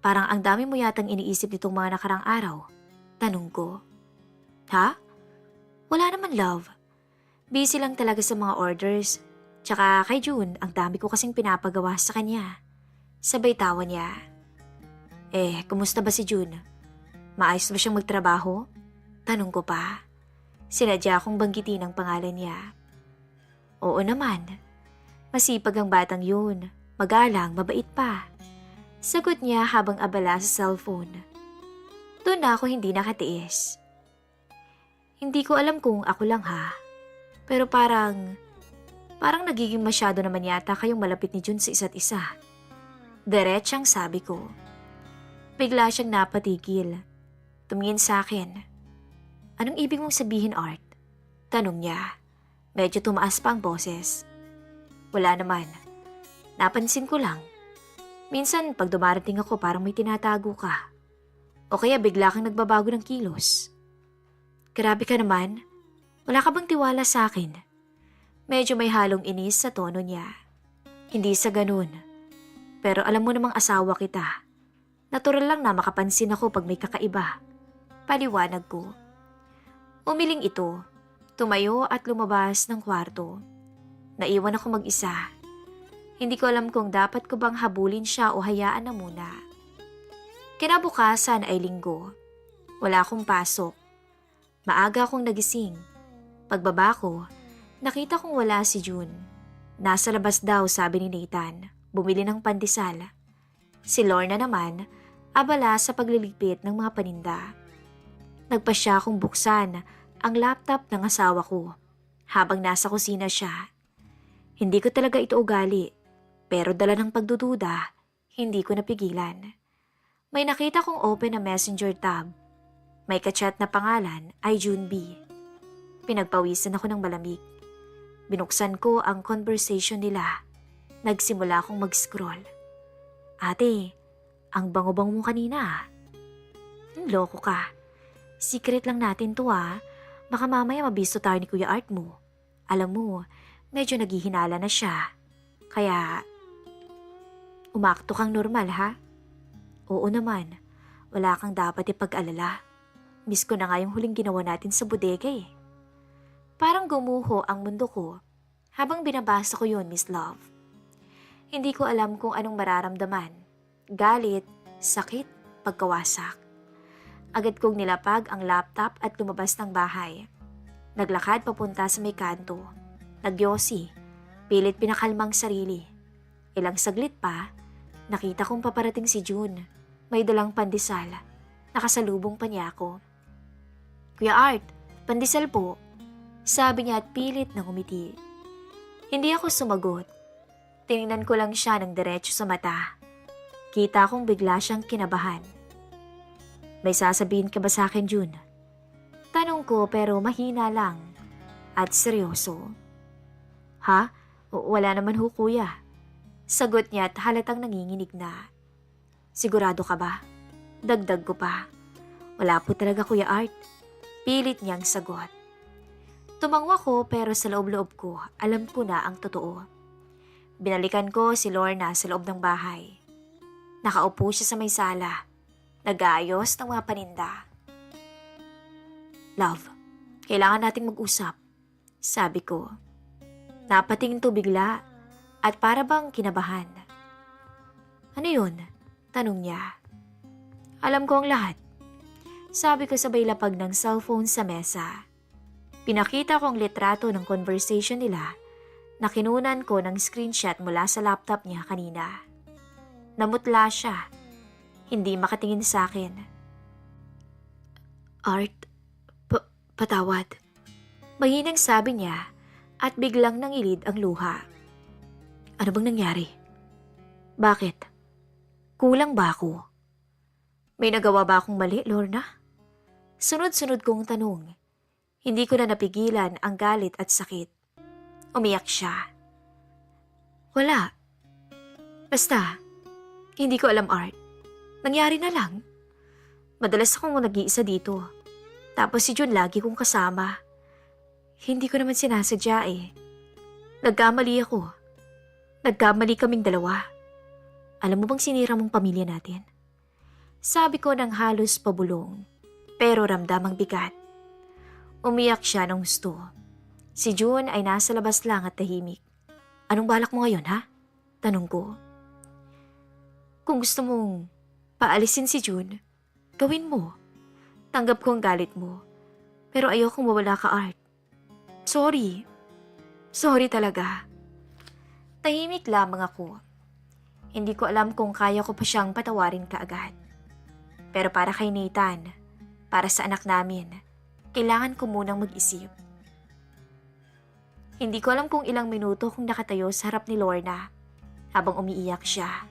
Parang ang dami mo yatang iniisip nitong mga nakarang araw. Tanong ko. Ha? Wala naman love. Busy lang talaga sa mga orders. Tsaka kay June, ang dami ko kasing pinapagawa sa kanya. Sabay tawa niya. Kumusta ba si June? Maayos ba siyang magtrabaho? Tanong ko pa. Sinadya akong banggitin ang pangalan niya. Oo naman. Masipag ang batang yun. Magalang, mabait pa. Sagot niya habang abala sa cellphone. Doon na ako hindi nakatiis. Hindi ko alam kung ako lang ha, pero parang nagiging masyado naman yata kayong malapit ni Jun sa isa't isa. Diretsang sabi ko. Bigla siyang napatigil. Tumingin sa akin. Anong ibig mong sabihin, Art? Tanong niya. Medyo tumaas pa ang boses. Wala naman. Napansin ko lang. Minsan pag dumarating ako parang may tinatago ka. O kaya bigla kang nagbabago ng kilos. Grabe ka naman. Wala ka bang tiwala sa akin? Medyo may halong inis sa tono niya. Hindi sa ganun. Pero alam mo namang asawa kita. Natural lang na makapansin ako pag may kakaiba. Paliwanag ko. Umiling ito. Tumayo at lumabas ng kwarto. Naiwan ako mag-isa. Hindi ko alam kung dapat ko bang habulin siya o hayaan na muna. Kinabukasan ay linggo. Wala akong pasok. Maaga akong nagising. Pagbaba ko, nakita kong wala si June. Nasa labas daw, sabi ni Nathan. Bumili ng pandesal. Si Lorna naman, abala sa paglilipit ng mga paninda. Nagpa siya akong buksan ang laptop ng asawa ko habang nasa kusina siya. Hindi ko talaga ito ugali, pero dala ng pagdududa, hindi ko napigilan. May nakita kong open na messenger tab. May kachat na pangalan ay June B. Pinagpawisan ako ng malamig. Binuksan ko ang conversation nila. Nagsimula akong mag-scroll. Ate, ang bango-bango mo kanina. Loko ka. Secret lang natin to ah. Baka mamaya mabisto tayo ni Kuya Art mo. Alam mo, medyo naghihinala na siya. Kaya, umakto kang normal ha? Oo naman, wala kang dapat ipag-alala. Miss ko na nga yung huling ginawa natin sa bodega eh. Parang gumuho ang mundo ko habang binabasa ko yun, Miss Love. Hindi ko alam kung anong mararamdaman. Galit, sakit, pagkawasak. Agad kong nilapag ang laptop at lumabas ng bahay. Naglakad papunta sa may kanto. Nagyosi, pilit pinakalmang sarili. Ilang saglit pa, nakita kong paparating si June. May dalang pandesal. Nakasalubong pa niya ako. Kuya Art, pandesal po. Sabi niya at pilit na ngumiti. Hindi ako sumagot. Tiningnan ko lang siya ng diretso sa mata. Kita kong bigla siyang kinabahan. May sasabihin ka ba sa akin, June? Tanong ko pero mahina lang at seryoso. Ha? Wala naman ho, kuya. Sagot niya at halatang nanginginig na. Sigurado ka ba? Dagdag ko pa. Wala po talaga, Kuya Art. Pilit niyang sagot. Tumango ko pero sa loob-loob ko, alam ko na ang totoo. Binalikan ko si Lorna sa loob ng bahay. Nakaupo siya sa may sala. Nag-aayos ng mga paninda. Love, kailangan nating mag-usap. Sabi ko. Napatingin to bigla at para bang kinabahan. Ano yun? Tanong niya. Alam ko ang lahat. Sabi ko sabay lapag ng cellphone sa mesa. Pinakita ko ang litrato ng conversation nila na kinunan ko ng screenshot mula sa laptop niya kanina. Namutla siya. Hindi makatingin sa akin. Art, patawad. Mahinang sabi niya at biglang nangilid ang luha. Ano bang nangyari? Bakit? Kulang ba ako? May nagawa ba akong mali, Lorna? Sunod-sunod kong tanong. Hindi ko na napigilan ang galit at sakit. Umiyak siya. Wala. Basta, hindi ko alam, Art. Nangyari na lang. Madalas akong nag-iisa dito. Tapos si Jun lagi kong kasama. Hindi ko naman sinasadya eh. Nagkamali ako. Nagkamali kaming dalawa. Alam mo bang sinira mong pamilya natin? Sabi ko ng halos pabulong. Pero ramdam ang bigat. Umiyak siya ng gusto. Si June ay nasa labas lang at tahimik. Anong balak mo ngayon, ha? Tanong ko. Kung gusto mong paalisin si June, gawin mo. Tanggap ko ang galit mo. Pero ayokong mawala ka, Art. Sorry. Sorry talaga. Tahimik lamang ako. Hindi ko alam kung kaya ko pa siyang patawarin kaagad. Pero para kay Nathan, para sa anak namin, kailangan ko munang mag-isip. Hindi ko alam kung ilang minuto kung nakatayo sa harap ni Lorna habang umiiyak siya.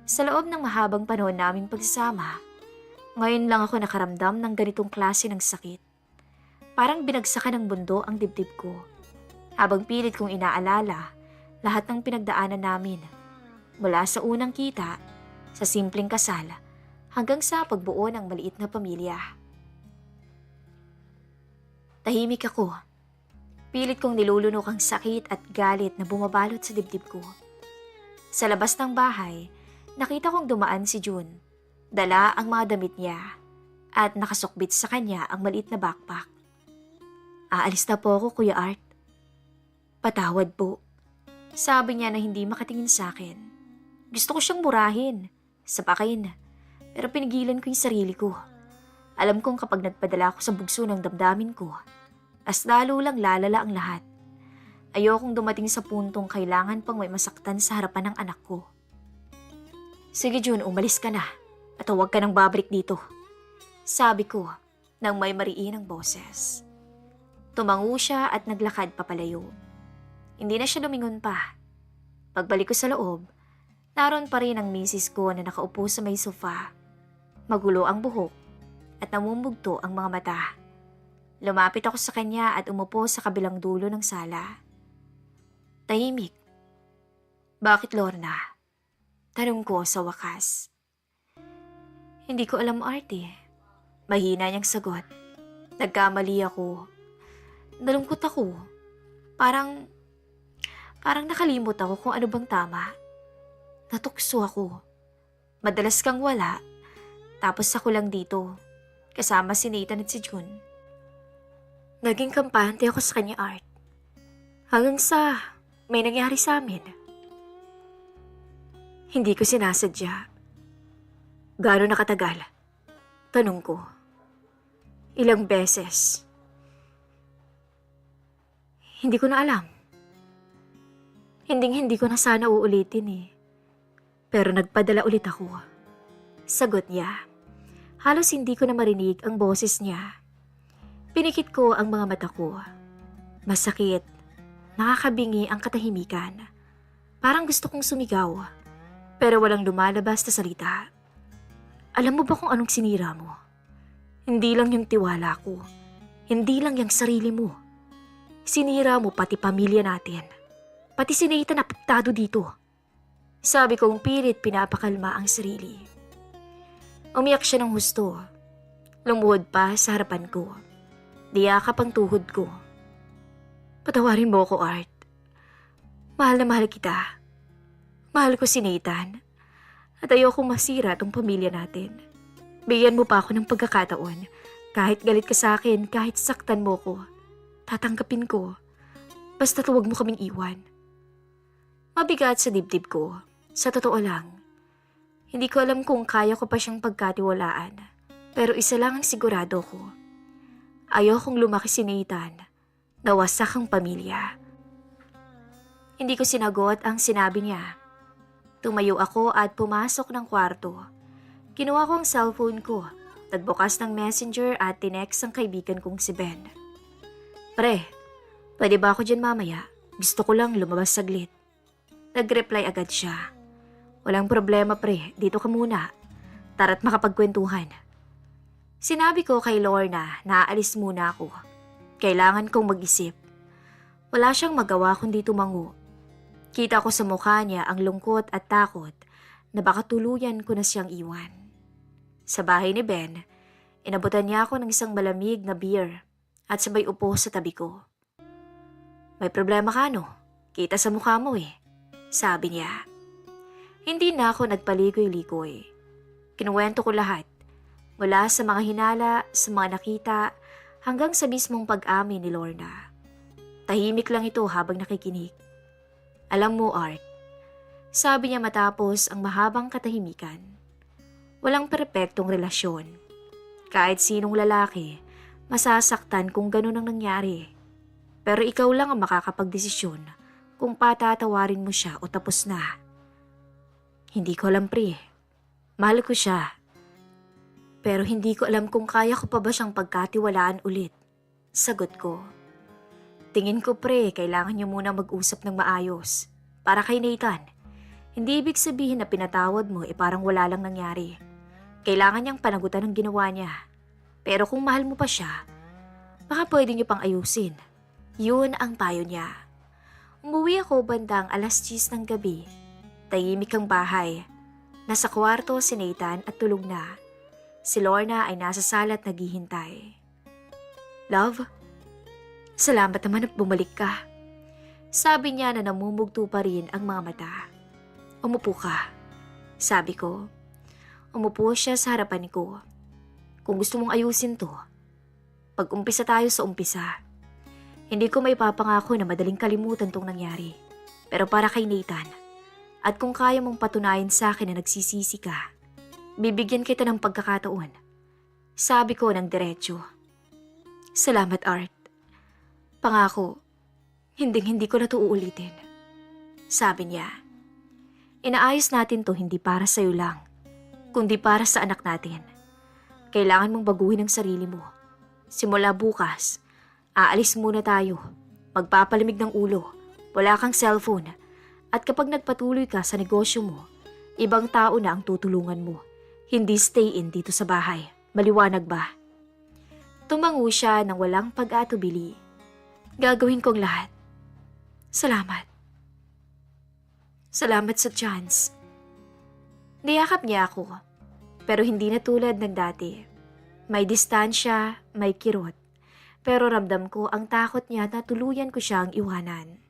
Sa loob ng mahabang panahon naming pagsasama, ngayon lang ako nakaramdam ng ganitong klase ng sakit. Parang binagsakan ng bundo ang dibdib ko habang pilit kong inaalala lahat ng pinagdaanan namin mula sa unang kita, sa simpleng kasal, hanggang sa pagbuo ng maliit na pamilya. Tahimik ako. Pilit kong nilulunok ang sakit at galit na bumabalot sa dibdib ko. Sa labas ng bahay, nakita kong dumaan si June. Dala ang mga damit niya at nakasukbit sa kanya ang maliit na backpack. Aalis na po ako, Kuya Art. Patawad po. Sabi niya na hindi makatingin sa akin. Gusto ko siyang murahin, sapakin, pero pinigilan ko yung sarili ko. Alam kong kapag nagpadala ako sa bugso ng damdamin ko, as lalo lang lalala ang lahat. Ayokong dumating sa puntong kailangan pang may masaktan sa harapan ng anak ko. Sige June, umalis ka na at huwag ka nang babalik dito. Sabi ko nang may mariin ang boses. Tumango siya at naglakad papalayo. Hindi na siya lumingon pa. Pagbalik ko sa loob, naroon pa rin ang misis ko na nakaupo sa may sofa. Magulo ang buhok at namumugto ang mga mata. Lumapit ako sa kanya at umupo sa kabilang dulo ng sala. Tahimik. Bakit, Lorna? Tanong ko sa wakas. Hindi ko alam, Arte. Mahina niyang sagot. Nagkamali ako. Nalungkot ako. Parang nakalimot ako kung ano bang tama. Natukso ako. Madalas kang wala. Tapos ako lang dito. Kasama si Nathan at si June. Naging kampante ako sa kanya, Art. Hanggang sa may nangyari sa amin. Hindi ko sinasadya. Gaano nakatagal? Tanong ko. Ilang beses? Hindi ko na alam. Hindi ko na sana uulitin eh. Pero nagpadala ulit ako. Sagot niya. Halos hindi ko na marinig ang boses niya. Pinikit ko ang mga mata ko. Masakit. Nakakabingi ang katahimikan. Parang gusto kong sumigaw. Pero walang lumalabas na salita. Alam mo ba kung anong sinira mo? Hindi lang yung tiwala ko. Hindi lang yung sarili mo. Sinira mo pati pamilya natin. Pati si Nathan apektado dito. Sabi kong pilit pinapakalma ang sarili. Umiyak siya ng husto. Lumuhod pa sa harapan ko. Niyakap ang tuhod ko. Patawarin mo ako, Art. Mahal na mahal kita. Mahal ko si Nathan. At ayokong masira tong pamilya natin. Bigyan mo pa ako ng pagkakataon. Kahit galit ka sa akin, kahit saktan mo ko. Tatanggapin ko. Basta huwag mo kaming iwan. Mabigat sa dibdib ko. Sa totoo lang. Hindi ko alam kung kaya ko pa siyang pagkatiwalaan. Pero isa lang ang sigurado ko. Ayokong lumaki si Nathan. Nawasak ang pamilya. Hindi ko sinagot ang sinabi niya. Tumayo ako at pumasok ng kwarto. Kinuha ko ang cellphone ko. Nagbukas ng messenger at tinext ang kaibigan kong si Ben. Pre, pwede ba ako dyan mamaya? Gusto ko lang lumabas saglit. Nag-reply agad siya. Walang problema pre, dito ka muna. Tara't makapagkwentuhan. Sinabi ko kay Lorna na aalis muna ako. Kailangan kong mag-isip. Wala siyang magawa kundi tumango. Kita ko sa mukha niya ang lungkot at takot na baka tuluyan ko na siyang iwan. Sa bahay ni Ben, inabutan niya ako ng isang malamig na beer at sabay upo sa tabi ko. May problema ka no? Kita sa mukha mo eh. Sabi niya. Hindi na ako nagpaligoy-ligoy. Kinuwento ko lahat. Mula sa mga hinala, sa mga nakita, hanggang sa mismong pag-amin ni Lorna. Tahimik lang ito habang nakikinig. Alam mo, Art, sabi niya matapos ang mahabang katahimikan. Walang perpektong relasyon. Kahit sinong lalaki, masasaktan kung ganun ang nangyari. Pero ikaw lang ang makakapagdesisyon kung patatawarin mo siya o tapos na. Hindi ko alam pre. Mahal ko siya. Pero hindi ko alam kung kaya ko pa ba siyang pagkatiwalaan ulit. Sagot ko. Tingin ko pre, kailangan niyo muna mag-usap ng maayos. Para kay Nathan, hindi ibig sabihin na pinatawad mo parang wala lang nangyari. Kailangan niyang panagutan ng ginawa niya. Pero kung mahal mo pa siya, baka pwede niyo pang ayusin. Yun ang payo niya. Umuwi ako bandang 10:00 ng gabi. Tahimik ang bahay. Nasa kwarto si Nathan at tulog na. Si Lorna ay nasa sala at naghihintay. Love, salamat naman at bumalik ka. Sabi niya na namumugto pa rin ang mga mata. Umupo ka. Sabi ko. Umupo siya sa harapan ko. Kung gusto mong ayusin to, pag-umpisa tayo sa umpisa. Hindi ko may papangako na madaling kalimutan tong nangyari. Pero para kay Nathan, at kung kaya mong patunayan sa akin na nagsisisi ka, bibigyan kita ng pagkakataon. Sabi ko ng diretsyo. Salamat, Art. Pangako, hindi ko na to uulitin. Sabi niya, inaayos natin to hindi para sa'yo lang, kundi para sa anak natin. Kailangan mong baguhin ang sarili mo. Simula bukas, aalis muna tayo. Magpapalamig ng ulo. Wala kang cellphone. At kapag nagpatuloy ka sa negosyo mo, ibang tao na ang tutulungan mo. Hindi stay in dito sa bahay. Maliwanag ba? Tumango siya ng walang pag-atubili. Gagawin kong lahat. Salamat. Salamat sa chance. Niyakap niya ako. Pero hindi na tulad ng dati. May distansya, may kirot. Pero ramdam ko ang takot niya na tuluyan ko siyang iwanan.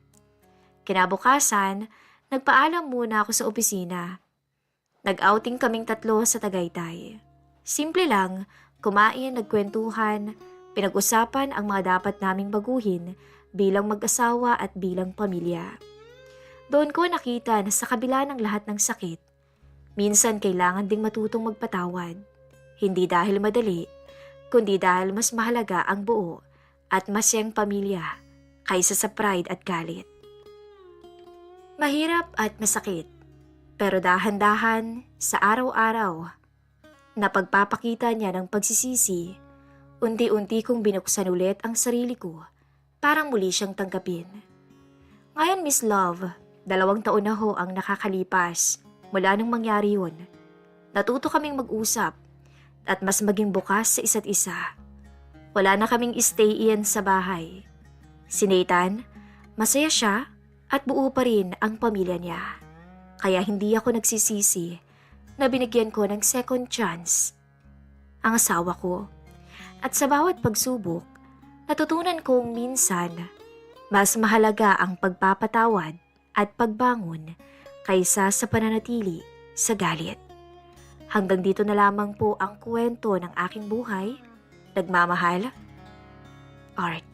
Kinabukasan, nagpaalam muna ako sa opisina. Nag-outing kaming 3 sa Tagaytay. Simple lang, kumain, nagkwentuhan, pinag-usapan ang mga dapat naming baguhin bilang mag-asawa at bilang pamilya. Doon ko nakita na sa kabila ng lahat ng sakit, minsan kailangan ding matutong magpatawad. Hindi dahil madali, kundi dahil mas mahalaga ang buo at masayang pamilya kaysa sa pride at galit. Mahirap at masakit, pero dahan-dahan sa araw-araw na pagpapakita niya ng pagsisisi, unti-unti kong binuksan ulit ang sarili ko parang muli siyang tanggapin. Ngayon, Miss Love, 2 taon na ho ang nakakalipas mula nung mangyari yun. Natuto kaming mag-usap at mas maging bukas sa isa't isa. Wala na kaming stay-in sa bahay. Si Nathan, masaya siya at buo pa rin ang pamilya niya. Kaya hindi ako nagsisisi na binigyan ko ng second chance ang asawa ko. At sa bawat pagsubok, natutunan kong minsan mas mahalaga ang pagpapatawad at pagbangon kaysa sa pananatili sa galit. Hanggang dito na lamang po ang kwento ng aking buhay. Nagmamahal, Art.